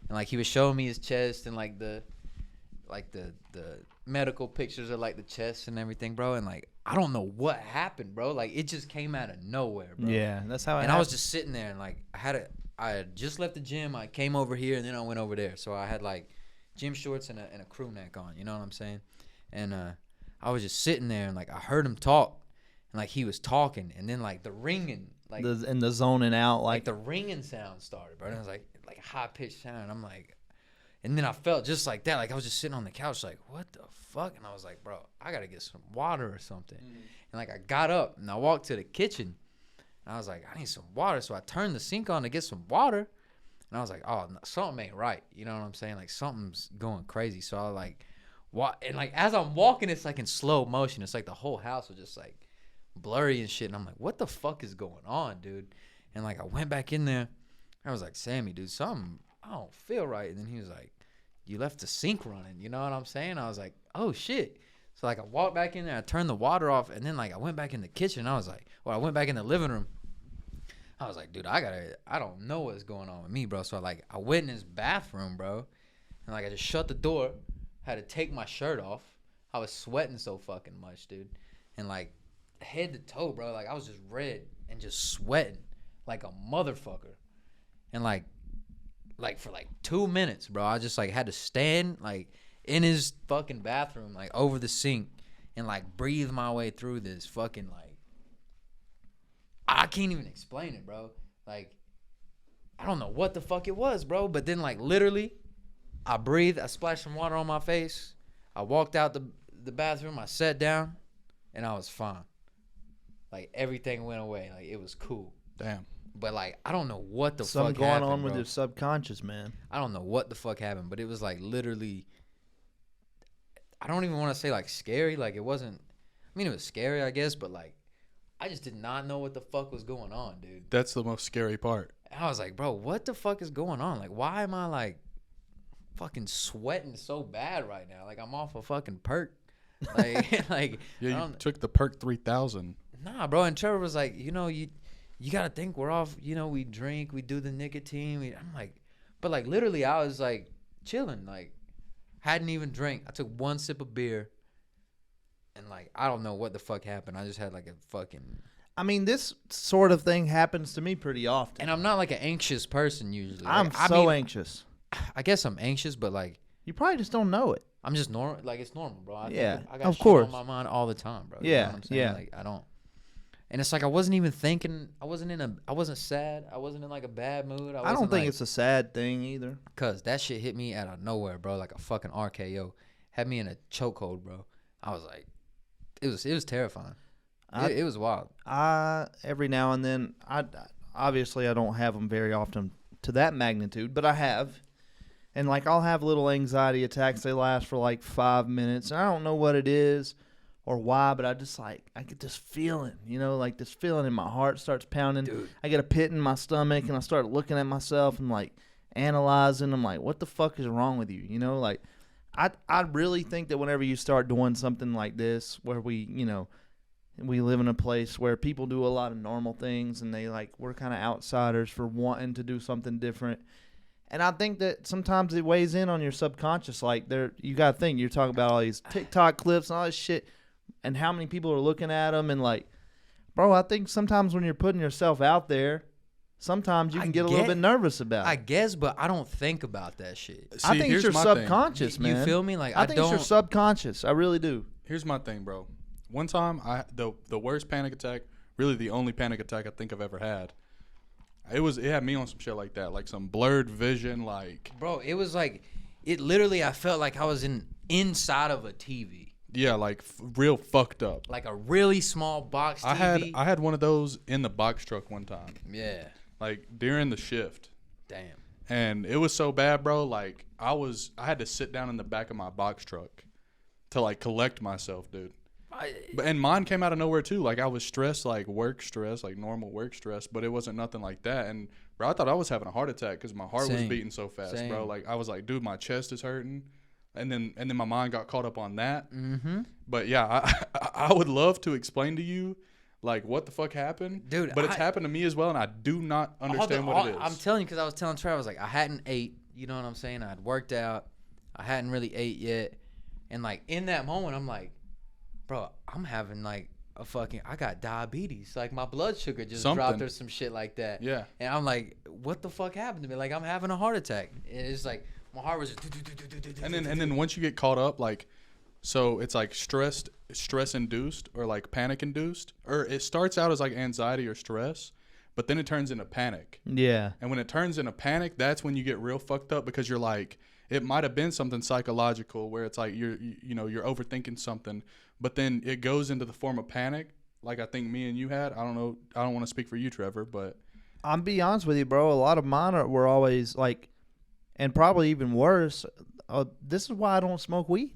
And like he was showing me his chest and like the medical pictures of like the chest and everything, bro. And like I don't know what happened, bro. Like it just came out of nowhere, bro. Yeah, that's how it And I was happens. just sitting there and like I had just left the gym. I came over here and then I went over there. So I had like gym shorts and a crew neck on. You know what I'm saying? And I was just sitting there and like I heard him talk and like he was talking and then like the ringing, like the zoning out, like like the ringing sound started, bro. And it was like a high pitched sound. And I'm like, and then I felt just like that. Like I was just sitting on the couch, like what the fuck? And I was like, bro, I gotta get some water or something. And like I got up and I walked to the kitchen. And I was like, I need some water. So I turned the sink on to get some water. And I was like, oh, something ain't right. You know what I'm saying? Like something's going crazy. So I like, and like as I'm walking, it's like in slow motion. It's like the whole house was just like blurry and shit. And I'm like, what the fuck is going on, dude? And like I went back in there. I was like, Sammy, dude, something, I don't feel right. And then he was like, you left the sink running. You know what I'm saying? I was like, oh shit. So like I walked back in there, I turned the water off, and then like I went back in the kitchen. I was like, I went back in the living room. I was like, dude, I don't know what's going on with me, bro. So like I went in his bathroom, bro, and like I just shut the door, had to take my shirt off. I was sweating so fucking much, dude. And like head to toe, bro, like I was just red and just sweating like a motherfucker. And like for like 2 minutes, bro, I just like had to stand like in his fucking bathroom, like over the sink, and like breathe my way through this fucking like, I can't even explain it, bro. Like I don't know what the fuck it was, bro. But then like literally I breathed, I splashed some water on my face, I walked out the bathroom, I sat down, and I was fine. Like everything went away, like it was cool. Damn. But like I don't know what the something fuck going happened, on with bro. your subconscious, man. I don't know what the fuck happened, but it was like literally, I don't even want to say like scary. Like it wasn't, I mean, it was scary, I guess, but like, I just did not know what the fuck was going on, dude. That's the most scary part. And I was like, bro, what the fuck is going on? Like, why am I like fucking sweating so bad right now? Like I'm off a fucking perk. Like, like, Yeah, I you don't- took the Perk 3000. nah, bro. And Trevor was like, you know, you gotta think we're off. You know, we drink, we do the nicotine. I'm like, but like literally, I was like chilling, like hadn't even drank. I took 1 sip of beer, and like I don't know what the fuck happened. I just had like a fucking. I mean, this sort of thing happens to me pretty often. And I'm not like an anxious person usually. Like, I'm I so mean, anxious. I guess I'm anxious, but like You probably just don't know it. I'm just normal. Like it's normal, bro. Yeah, I got of shit course. on my mind all the time, bro. You Yeah, know what I'm saying? yeah. Like I don't. And it's like I wasn't even thinking. I wasn't sad. I wasn't in like a bad mood. I don't think it's a sad thing either. Cause that shit hit me out of nowhere, bro. Like a fucking RKO. Had me in a chokehold, bro. I was like, it was terrifying. It was wild. Every now and then, obviously I don't have them very often to that magnitude, but I have. And like I'll have little anxiety attacks. They last for like 5 minutes. And I don't know what it is or why, but I get this feeling, you know, like this feeling in my heart starts pounding. Dude. I get a pit in my stomach and I start looking at myself and like analyzing. I'm like, what the fuck is wrong with you? You know, like I really think that whenever you start doing something like this, where we live in a place where people do a lot of normal things and we're kind of outsiders for wanting to do something different. And I think that sometimes it weighs in on your subconscious. Like you got to think, you're talking about all these TikTok clips and all this shit and how many people are looking at them. And like, bro, I think sometimes when you're putting yourself out there, sometimes you can get a little bit nervous about it. I guess, but I don't think about that shit. I See, think it's here's your my thing. subconscious, man. You feel me? Like I think it's your subconscious. I really do. Here's my thing, bro. One time, the worst panic attack, really the only panic attack I think I've ever had, It had me on some shit like that, like some blurred vision, like Bro, it was like, it literally, I felt like I was inside of a TV. yeah, like real fucked up. Like a really small box TV. I had one of those in the box truck one time, Yeah. like during the shift. Damn. And it was so bad, bro. Like I had to sit down in the back of my box truck to like collect myself, dude. And mine came out of nowhere too. Like I was stressed, like work stress, like normal work stress, but it wasn't nothing like that. And bro, I thought I was having a heart attack because my heart was Same. beating so fast, Same. bro. Like I was like, dude, my chest is hurting. And then my mind got caught up on that. Mm-hmm. But yeah, I would love to explain to you like what the fuck happened, Dude, But it's happened to me as well, and I do not understand what it is. I'm telling you, because I was telling Trevor, I was like, I hadn't ate. You know what I'm saying? I had worked out. I hadn't really ate yet. And like in that moment, I'm like, bro, I'm having like I got diabetes. Like my blood sugar just dropped Something. or some shit like that. Yeah. And I'm like, what the fuck happened to me? Like I'm having a heart attack. And it's like my heart was just. And then once you get caught up, like, so it's like stress induced or like panic induced, or it starts out as like anxiety or stress, but then it turns into panic. Yeah. And when it turns into panic, that's when you get real fucked up because you're like, it might have been something psychological where it's like you're overthinking something, but then it goes into the form of panic. Like I think me and you had. I don't know. I don't want to speak for you, Trevor, but I'm be honest with you, bro. A lot of mine were always like, and probably even worse. This is why I don't smoke weed.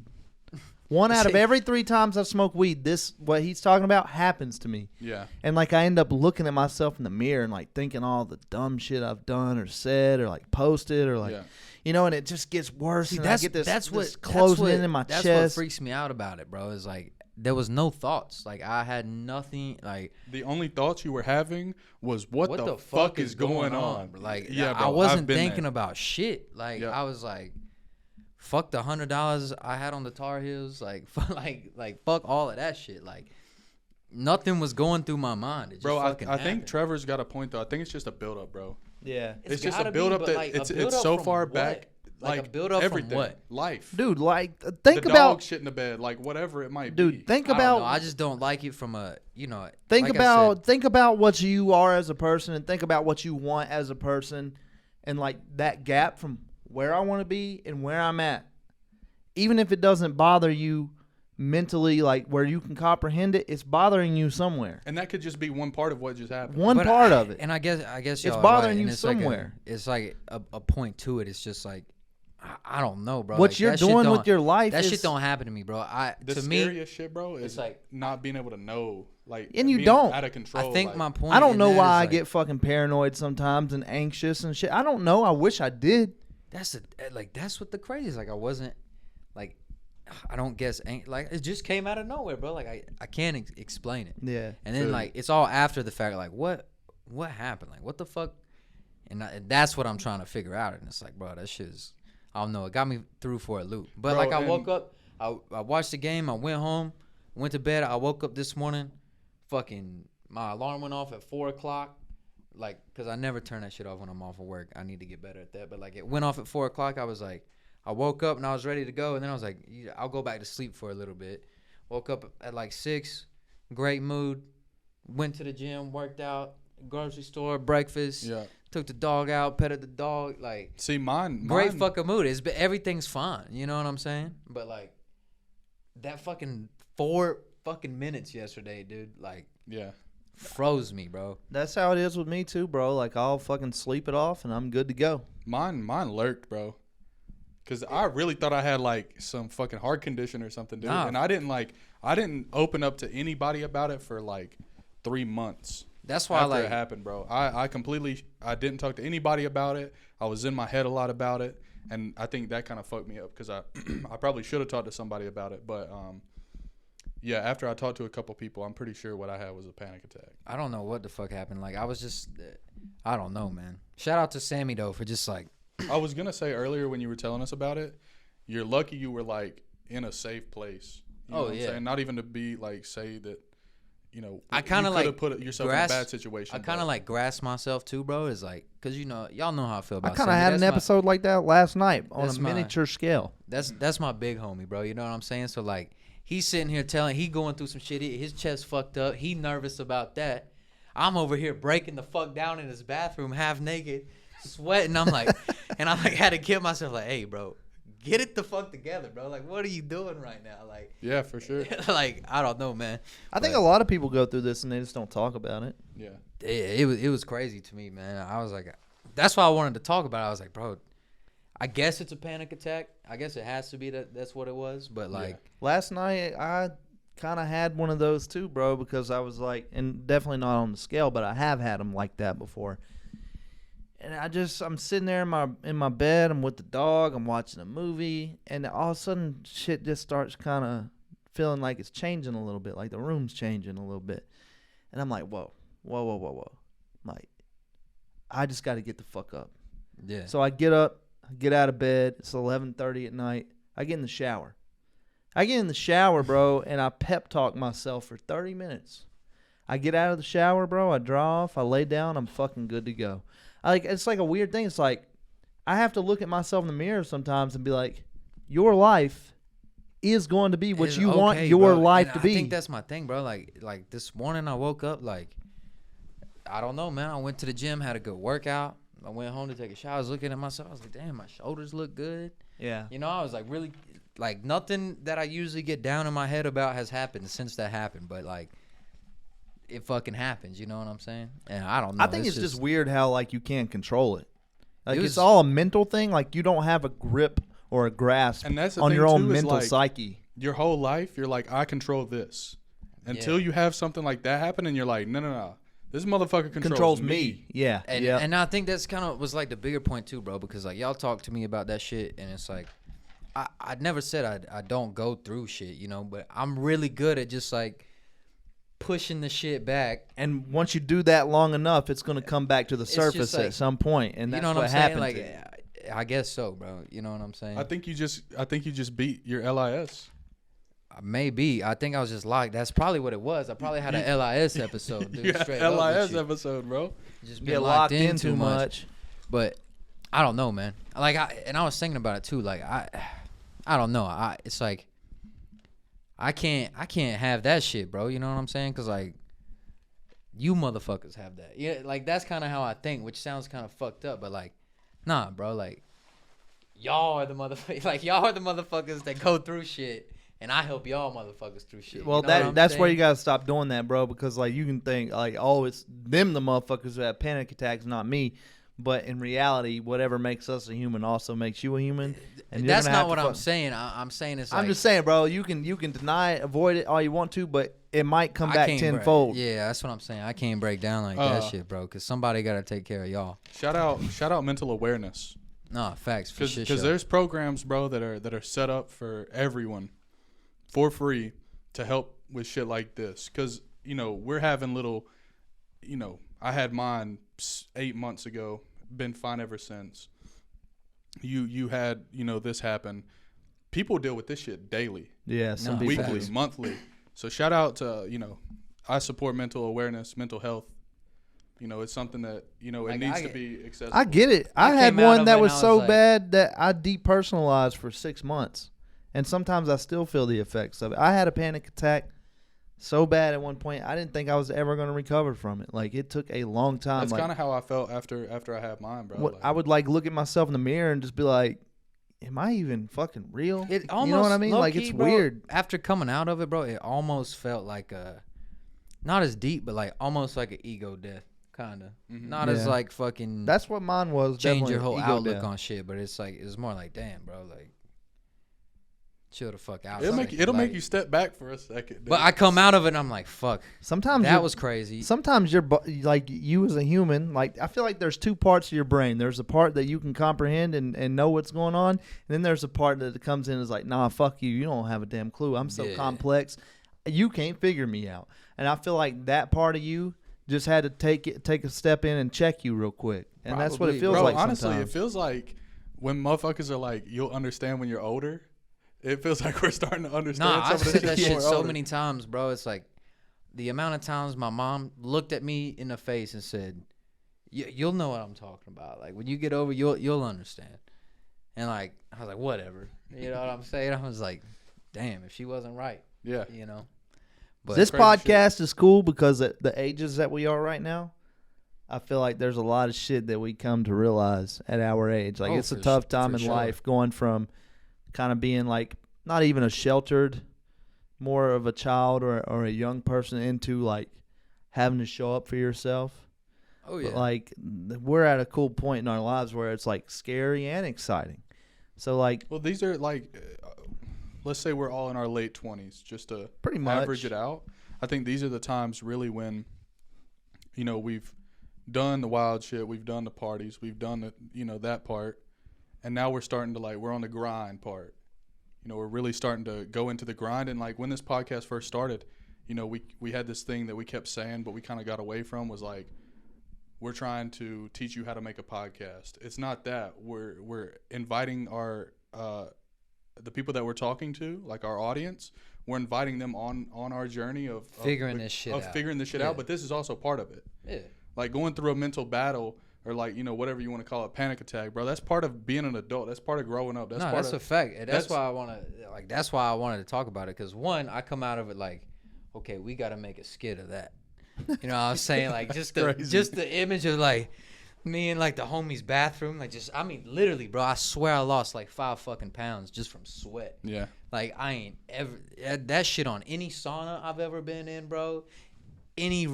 One out of every 3 times I've smoked weed, this what he's talking about happens to me. yeah. And like I end up looking at myself in the mirror and like thinking all the dumb shit I've done or said or like posted or like, Yeah. you know, and it just gets worse. See, and I get this closing in my that's chest. That's what freaks me out about it, bro. Is like there was no thoughts. Like I had nothing. Like The only thoughts you were having was what the fuck is going on? Like yeah, I bro, wasn't I've been thinking there. about shit. Like Yeah. I was like, fuck the $100 I had on the Tar Heels. Like fuck all of that shit. Like nothing was going through my mind. It just Bro, I fucking think happened. Trevor's got a point though. I think it's just a build up, bro. Yeah. It's just gotta a build be, up but, that like, a it's build-up so from far what? back. Like a build-up from everything. what? Life. Dude, like think the about dog shit in the bed, like whatever it might dude, be. think I don't about know. I just don't like it from a think like I about said, think about what you are as a person and think about what you want as a person and like that gap from where I want to be and where I'm at. Even if it doesn't bother you mentally, like where you can comprehend it, it's bothering you somewhere. And that could just be one part of what just happened. One But part of it. And I guess It's y'all are bothering right, you and it's somewhere. It's like a point to it. It's just like I don't know, bro. What Like, you're that shit doing don't- with your life that is shit don't happen to me, bro. The To me, scariest shit, bro, is it's like- not being able to know, like, And you being don't. out of control. I think like, my point. I don't in know that why is, I like, get fucking paranoid sometimes and anxious and shit. I don't know. I wish I did. That's what the crazy is. Like I wasn't like I don't guess like it just came out of nowhere, bro. Like I can't explain it. Yeah. And then like it's all after the fact. Like what happened? Like what the fuck? And that's what I'm trying to figure out. And it's like, bro, that shit is. I don't know. It got me through for a loop. But Bro, like I and- woke up, I watched the game. I went home, went to bed. I woke up this morning, fucking my alarm went off at 4:00. Like, cause I never turn that shit off when I'm off of work. I need to get better at that. But like it went off at 4:00. I was like, I woke up and I was ready to go. And then I was like, I'll go back to sleep for a little bit. Woke up at like 6, great mood. Went to the gym, worked out, grocery store, breakfast. Yeah. Took the dog out, petted the dog. Like, See, mine. great fucking mood. Everything's fine. You know what I'm saying? But like that fucking 4 fucking minutes yesterday, dude, like Yeah. froze me, bro. That's how it is with me too, bro. Like I'll fucking sleep it off and I'm good to go. Mine lurked, bro. Cause I really thought I had like some fucking heart condition or something, dude. Nah. And I didn't open up to anybody about it for like 3 months. That's why After like it happened, bro. I didn't talk to anybody about it. I was in my head a lot about it, and I think that kind of fucked me up because I I probably should have talked to somebody about it, but yeah, after I talked to a couple people, I'm pretty sure what I had was a panic attack. I don't know what the fuck happened. Like I was just I don't know, man. Shout out to Sammy though for just like I was gonna say earlier when you were telling us about it, you're lucky you were like in a safe place. You know Oh, what I'm yeah. saying? Not even to be like say that, you know, I kind of you coulda like put yourself in a bad situation. I kind but- of like grasp myself too, bro. Is like, cause y'all know how I feel I about. kind of Sammy. had an That's my- episode like that last night on that's a my- miniature scale. That's my big homie, bro. You know what I'm saying? So like, he's sitting here he going through some shit. His chest fucked up. He nervous about that. I'm over here breaking the fuck down in his bathroom, half naked, sweating. I'm like, and I like had to get myself like, hey, bro, get it the fuck together, bro. Like, what are you doing right now? Like, Yeah, for sure. like I don't know, man. I think But a lot of people go through this and they just don't talk about it. Yeah. it was crazy to me, man. I was like, that's why I wanted to talk about it. I was like, bro, I guess it's a panic attack. I guess it has to be that's what it was. But like, Last night, I kind of had one of those too, bro, because I was like, and definitely not on the scale, but I have had them like that before. And I'm sitting there in my bed. I'm with the dog. I'm watching a movie, and all of a sudden, shit just starts kind of feeling like it's changing a little bit, like the room's changing a little bit. And I'm like, whoa. Like, I just got to get the fuck up. yeah, So I get up, get out of bed. It's 11:30 at night. I get in the shower. Bro, and I pep talk myself for 30 minutes. I get out of the shower, bro. I draw off. I lay down. I'm fucking good to go. It's like a weird thing. It's like I have to look at myself in the mirror sometimes and be like, your life is going to be what It's you want okay, your bro. life And to I be. think that's my thing, bro. Like this morning I woke up like, I don't know, man. I went to the gym, had a good workout. I went home to take a shower. I was looking at myself. I was like, damn, my shoulders look good. Yeah. You know, I was like really, like nothing that I usually get down in my head about has happened since that happened. But like, it fucking happens. You know what I'm saying? And I don't know. I think it's just weird how like you can't control it. Like It it's was- all a mental thing. Like you don't have a grip or a grasp And that's the on thing, your own too, is, mental like, psyche. Your whole life, you're like, I control this. Until you have something like that happen, and you're like, no. This motherfucker Controls me. Yeah. And, yeah. and I think that's kind of was like the bigger point too, bro, because like y'all talk to me about that shit, and it's like I never said I don't go through shit, you know, but I'm really good at just like pushing the shit back. And once you do that long enough, it's going to come back to the just surface like- at some point, and that's You know what what I'm saying? happened. Like, to you. I guess so, bro. You know what I'm saying? I think you just beat your LIS. Maybe. I think I was just like, that's probably what it was. I probably had an LIS episode, dude. You had Straight up with LIS you. episode, bro. Just Get been locked in too much. But I don't know, man. Like I was thinking about it too. Like I don't know. It's like I can't have that shit, bro. You know what I'm saying? Cause like you motherfuckers have that. Yeah, like that's kind of how I think, which sounds kind of fucked up, but like nah, bro. Like y'all are the motherfuckers. Like y'all are the motherfuckers that go through shit, and I help y'all motherfuckers through shit. Well, you know what I'm that's where saying? you gotta stop doing that, bro. Because like you can think like, oh, it's them the motherfuckers who have panic attacks, not me. But in reality, whatever makes us a human also makes you a human. And you're That's gonna have not to what I'm fuck- saying. I'm saying it's like I'm just saying, bro. You can deny it, avoid it all you want to, but it might come I back can't break- tenfold. Yeah, that's what I'm saying. I can't break down like that Uh, shit, bro. Cause somebody gotta take care of y'all. Shout out mental awareness. Nah, facts for shit. Because there's programs, bro, that are set up for everyone for free to help with shit like this. Because, you know, we're having little, you know, I had mine 8 months ago, been fine ever since. You had, you know, this happen. People deal with this shit daily, Yeah, some No, people weekly, do. monthly. So shout out to, you know, I support mental awareness, mental health. You know, it's something that, you know, it Like, needs I- to be accessible. I get it. I had came out one of that it and was I was so like- bad that I depersonalized for 6 months, and sometimes I still feel the effects of it. I had a panic attack so bad at one point I didn't think I was ever going to recover from it. Like it took a long time. That's Like, kind of how I felt after I had mine, bro. what, Like, I would like look at myself in the mirror and just be like, "Am I even fucking real?" It almost, you know what I mean? Like low-key, it's bro, weird. After coming out of it, bro, it almost felt like not as deep, but like almost like an ego death, kind of. Not as Yeah. like fucking That's what mine was. change definitely your whole ego outlook death. on shit. But it's like it's more like, damn, bro, like chill the fuck out. it'll Like, make you step back for a second. Dude. But I come out of it, and I'm like, fuck, Sometimes that you're- was crazy. Sometimes you're like you as a human. Like I feel like there's two parts of your brain. There's a part that you can comprehend and know what's going on, and then there's a part that comes in and is like, nah, fuck you. You don't have a damn clue. I'm so Yeah. complex. You can't figure me out. And I feel like that part of you just had to take a step in and check you real quick. And that's what it Probably, feels bro, like honestly, sometimes. it feels like when motherfuckers are like, you'll understand when you're older. It feels like we're starting to understand Nah, some I've of said this that shit shit more so older. many times, bro. It's like the amount of times my mom looked at me in the face and said, "You'll know what I'm talking about. Like when you get over, you'll understand." And like I was like, "Whatever," you know what I'm saying? I was like, "Damn, if she wasn't right, Yeah. you know." But This Crazy podcast is cool because at the ages that we are right now, I feel like there's a lot of shit that we come to realize at our age. Like, Oh, it's a for tough s- time for in sure. life going from kind of being like not even a sheltered, more of a child or a young person into like having to show up for yourself. oh yeah, But like we're at a cool point in our lives where it's like scary and exciting. So like Well, these are like, let's say we're all in our late 20s, just to pretty much average it out. I think these are the times really when, you know, we've done the wild shit, we've done the parties, we've done the, you know, that part, and now we're starting to like, we're on the grind part. You know, we're really starting to go into the grind. And like when this podcast first started, you know, we had this thing that we kept saying, but we kind of got away from, was like, we're trying to teach you how to make a podcast. It's not that. We're inviting our the people that we're talking to, like our audience. We're inviting them on our journey of Figuring this shit out. figuring this shit Yeah. out. But this is also part of it. yeah. Like going through a mental battle, or like, you know, whatever you want to call it, panic attack, bro. That's part of being an adult. That's part of growing up. That's No, part that's of a fact. And that's that's- why I want to like. That's why I wanted to talk about it because one, I come out of it like, okay, we got to make a skit of that. You know what I'm saying? Like just the image of like me in like the homie's bathroom, like just I mean literally, bro. I swear I lost like 5 fucking pounds just from sweat. Yeah. Like I ain't ever that shit on any sauna I've ever been in, bro. Any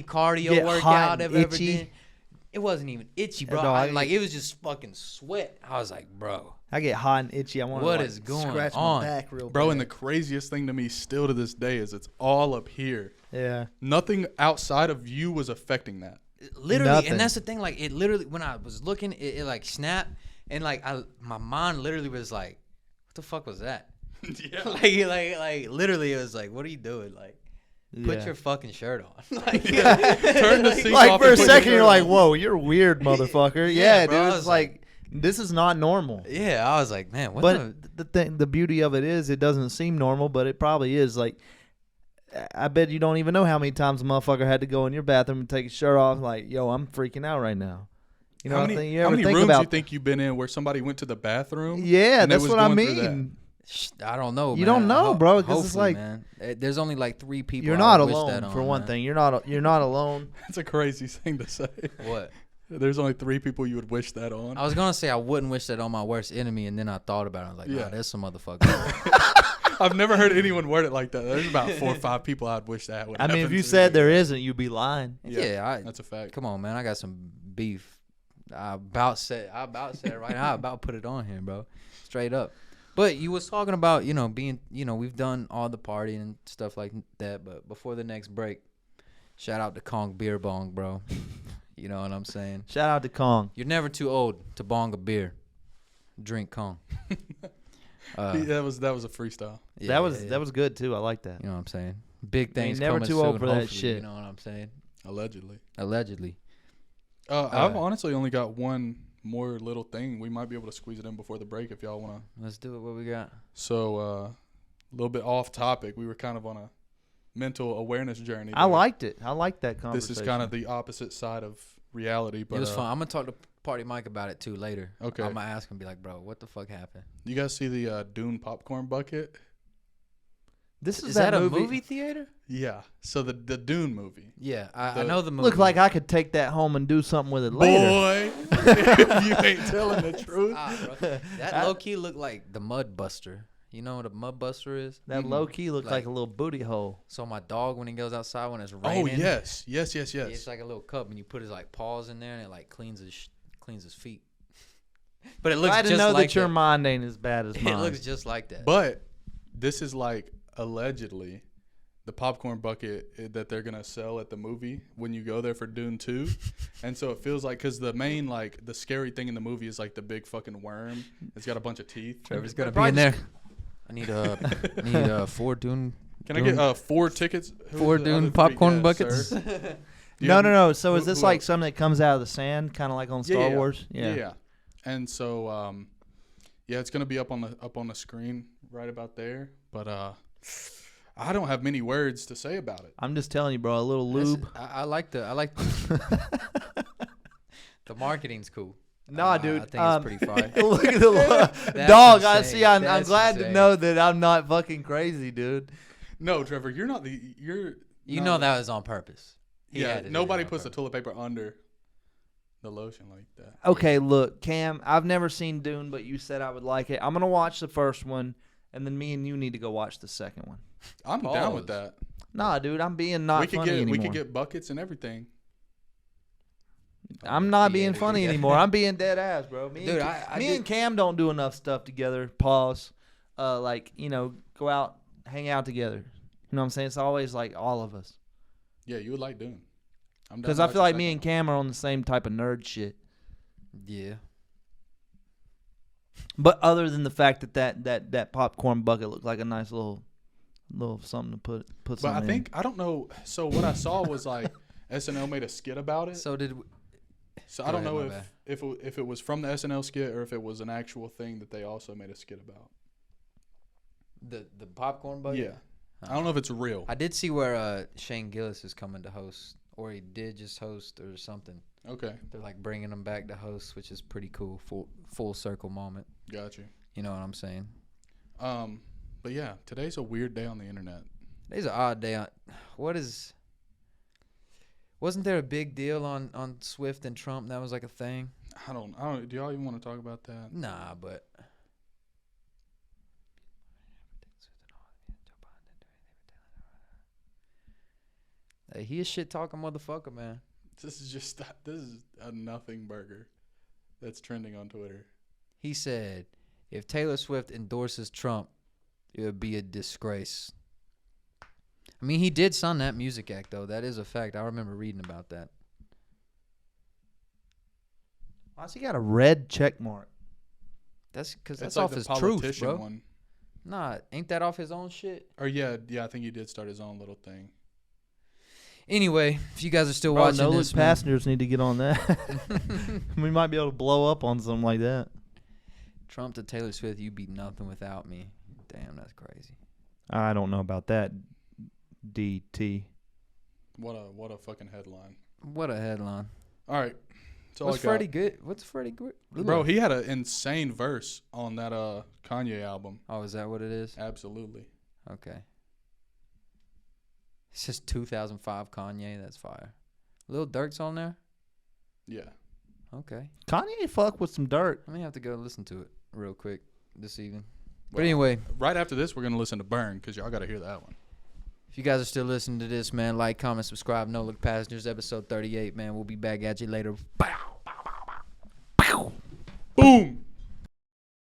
cardio Get hot workout and I've ever itchy. done. It wasn't even itchy, bro. No, Like it was just fucking sweat. I was like, bro, I get hot and itchy. I want to What like, is going scratch on? my back real Bro, bad. and the craziest thing to me still to this day is it's all up here. yeah. Nothing outside of you was affecting that. literally, Nothing. and that's the thing. Like it literally, when I was looking, it like snapped, and like my mind literally was like, what the fuck was that? Yeah. like literally, it was like, what are you doing? Like, put Yeah. your fucking shirt on. Like, Turn the sink Like off for a and put your second, shirt you're like, on. "Whoa, you're weird, motherfucker." Yeah, bro, I dude. was It's like this is not normal. yeah, I was like, man, what But the thing, the beauty of it is, it doesn't seem normal, but it probably is. Like, I bet you don't even know how many times a motherfucker had to go in your bathroom and take his shirt off. Like, yo, I'm freaking out right now. You know, how what many, I think? You how ever many think rooms about you think you've been in where somebody went to the bathroom? Yeah, and they that's was what I going through that? mean. I don't know. You man. don't know, bro, 'cause it's hopefully, like- man, there's only like 3 people. You're I not would wish that alone for on, one man. thing. You're not alone. That's a crazy thing to say. What? There's only 3 people you would wish that on. I was gonna say I wouldn't wish that on my worst enemy, and then I thought about it. I was like, Yeah. nah, there's some motherfucker. I've never heard anyone word it like that. There's about 4 or 5 people I'd wish that would I mean, if happen you to. said there isn't, you'd be lying. yeah, That's a fact. come on, man. I got some beef. I about said it right now. I about put it on here, bro. Straight up. But you was talking about, being, we've done all the partying and stuff like that. But before the next break, shout out to Kong Beer Bong, bro. You know what I'm saying? Shout out to Kong. You're never too old to bong a beer. Drink Kong. that was a freestyle. Yeah, that was good too. I like that. You know what I'm saying? Big things never coming too old soon, for that hopefully, shit. You know what I'm saying? Allegedly. Allegedly. I've honestly only got one more little thing. We might be able to squeeze it in before the break if y'all want to. Let's do it. What we got? So, a little bit off topic. We were kind of on a mental awareness journey. I there. liked it. I liked that conversation. This is kind of the opposite side of reality. But It was fun. I'm gonna talk to Party Mike about it too later. Okay. I'm gonna ask him, be like, bro, what the fuck happened? You guys see the Dune popcorn bucket? This Is that a movie theater? Yeah. So the Dune movie. Yeah, I The- know the movie. Look like I could take that home and do something with it later. Boy, if you ain't telling the truth. Bro. That low key looked like the Mud Buster. You know what a Mud Buster is? That low key looked like Like- a little booty hole. So my dog, when he goes outside when it's Oh raining, yes. it's like a little cup, and you put his like paws in there, and it like cleans his feet. But it looks Glad to just know like that your that. mind ain't as bad as It mine. looks just like that. But this is like allegedly the popcorn bucket that they're gonna sell at the movie when you go there for Dune 2, and so it feels like because the main like the scary thing in the movie is like the big fucking worm. It's got a bunch of teeth. Trevor's gonna be Probably in there. I need 4 Dune. Can I get 4 tickets? Who's 4 the Dune other 3 popcorn guests, buckets? sir? Do you No, have- no. So is who- this who like else? something that comes out of the sand, kind of like on Star Wars? Yeah. And so, yeah, it's gonna be up on the screen right about there. But I don't have many words to say about it. I'm just telling you, bro. A little lube. I like the the marketing's cool. Nah, dude. I think it's pretty fire. Look at the That's dog. I insane. see. I'm That's glad to insane. know that I'm not fucking crazy, dude. No, Trevor, you're not the. You no, know that was on purpose. He Yeah, had to do nobody that on puts the purpose. toilet paper under the lotion like that. Okay, look, Cam, I've never seen Dune, but you said I would like it. I'm gonna watch the first one, and then me and you need to go watch the second one. I'm down with Pause. that. Nah, dude, I'm being not funny anymore. We could get buckets and everything. I'm not being Yeah, funny yeah. anymore. I'm being dead ass, bro. Me, Dude, and, me and Cam don't do enough stuff together. Pause. Like, go out, hang out together. You know what I'm saying? It's always like all of us. Yeah, you would like Dune. I'm down Because to I watch feel the like me second and Cam are on the same type of nerd shit. Yeah. But other than the fact that popcorn bucket looked like a nice little something to put But something I in. think I don't know. So what I saw was like SNL made a skit about it. So did So Go I don't ahead, know my if it was from the SNL skit or if it was an actual thing that they also made a skit about. the popcorn bucket? Yeah, I don't know if it's real. I did see where Shane Gillis is coming to host, or he did just host or something. Okay, They're like bringing him back to host, which is pretty cool. Full circle moment. got you. You know what I'm saying? But yeah, today's a weird day on the internet. Today's an odd day. Wasn't there a big deal on Swift and Trump? That was like a thing. I don't. Do y'all even want to talk about that? Nah, but hey, he a shit talking motherfucker, man. This is a nothing burger that's trending on Twitter. He said, if Taylor Swift endorses Trump, it would be a disgrace. I mean, he did sign that music act, though. That is a fact. I remember reading about that. Why's he got a red check mark? That's because It's that's like off the his truth, politician bro. one. Nah, ain't that off his own shit? Or yeah, I think he did start his own little thing. Anyway, if you guys are still Bro, watching no this, man, passengers need to get on that. We might be able to blow up on something like that. Trump to Taylor Swift, you be nothing without me. Damn, that's crazy. I don't know about that. DT. What a fucking headline. What a headline. All right. That's all What's I got. Freddie good? What's Freddie good? Bro, he had an insane verse on that Kanye album. Oh, is that what it is? Absolutely. Okay. It says 2005 Kanye. That's fire. Lil Durk's on there? Yeah. Okay. Kanye fuck with some dirt. I may have to go listen to it real quick this evening. But Well, anyway, right after this, we're gonna listen to Burn because y'all gotta hear that one. if you guys are still listening to this, man, like, comment, subscribe. No Look Passengers, episode 38, man. We'll be back at you later. Boom.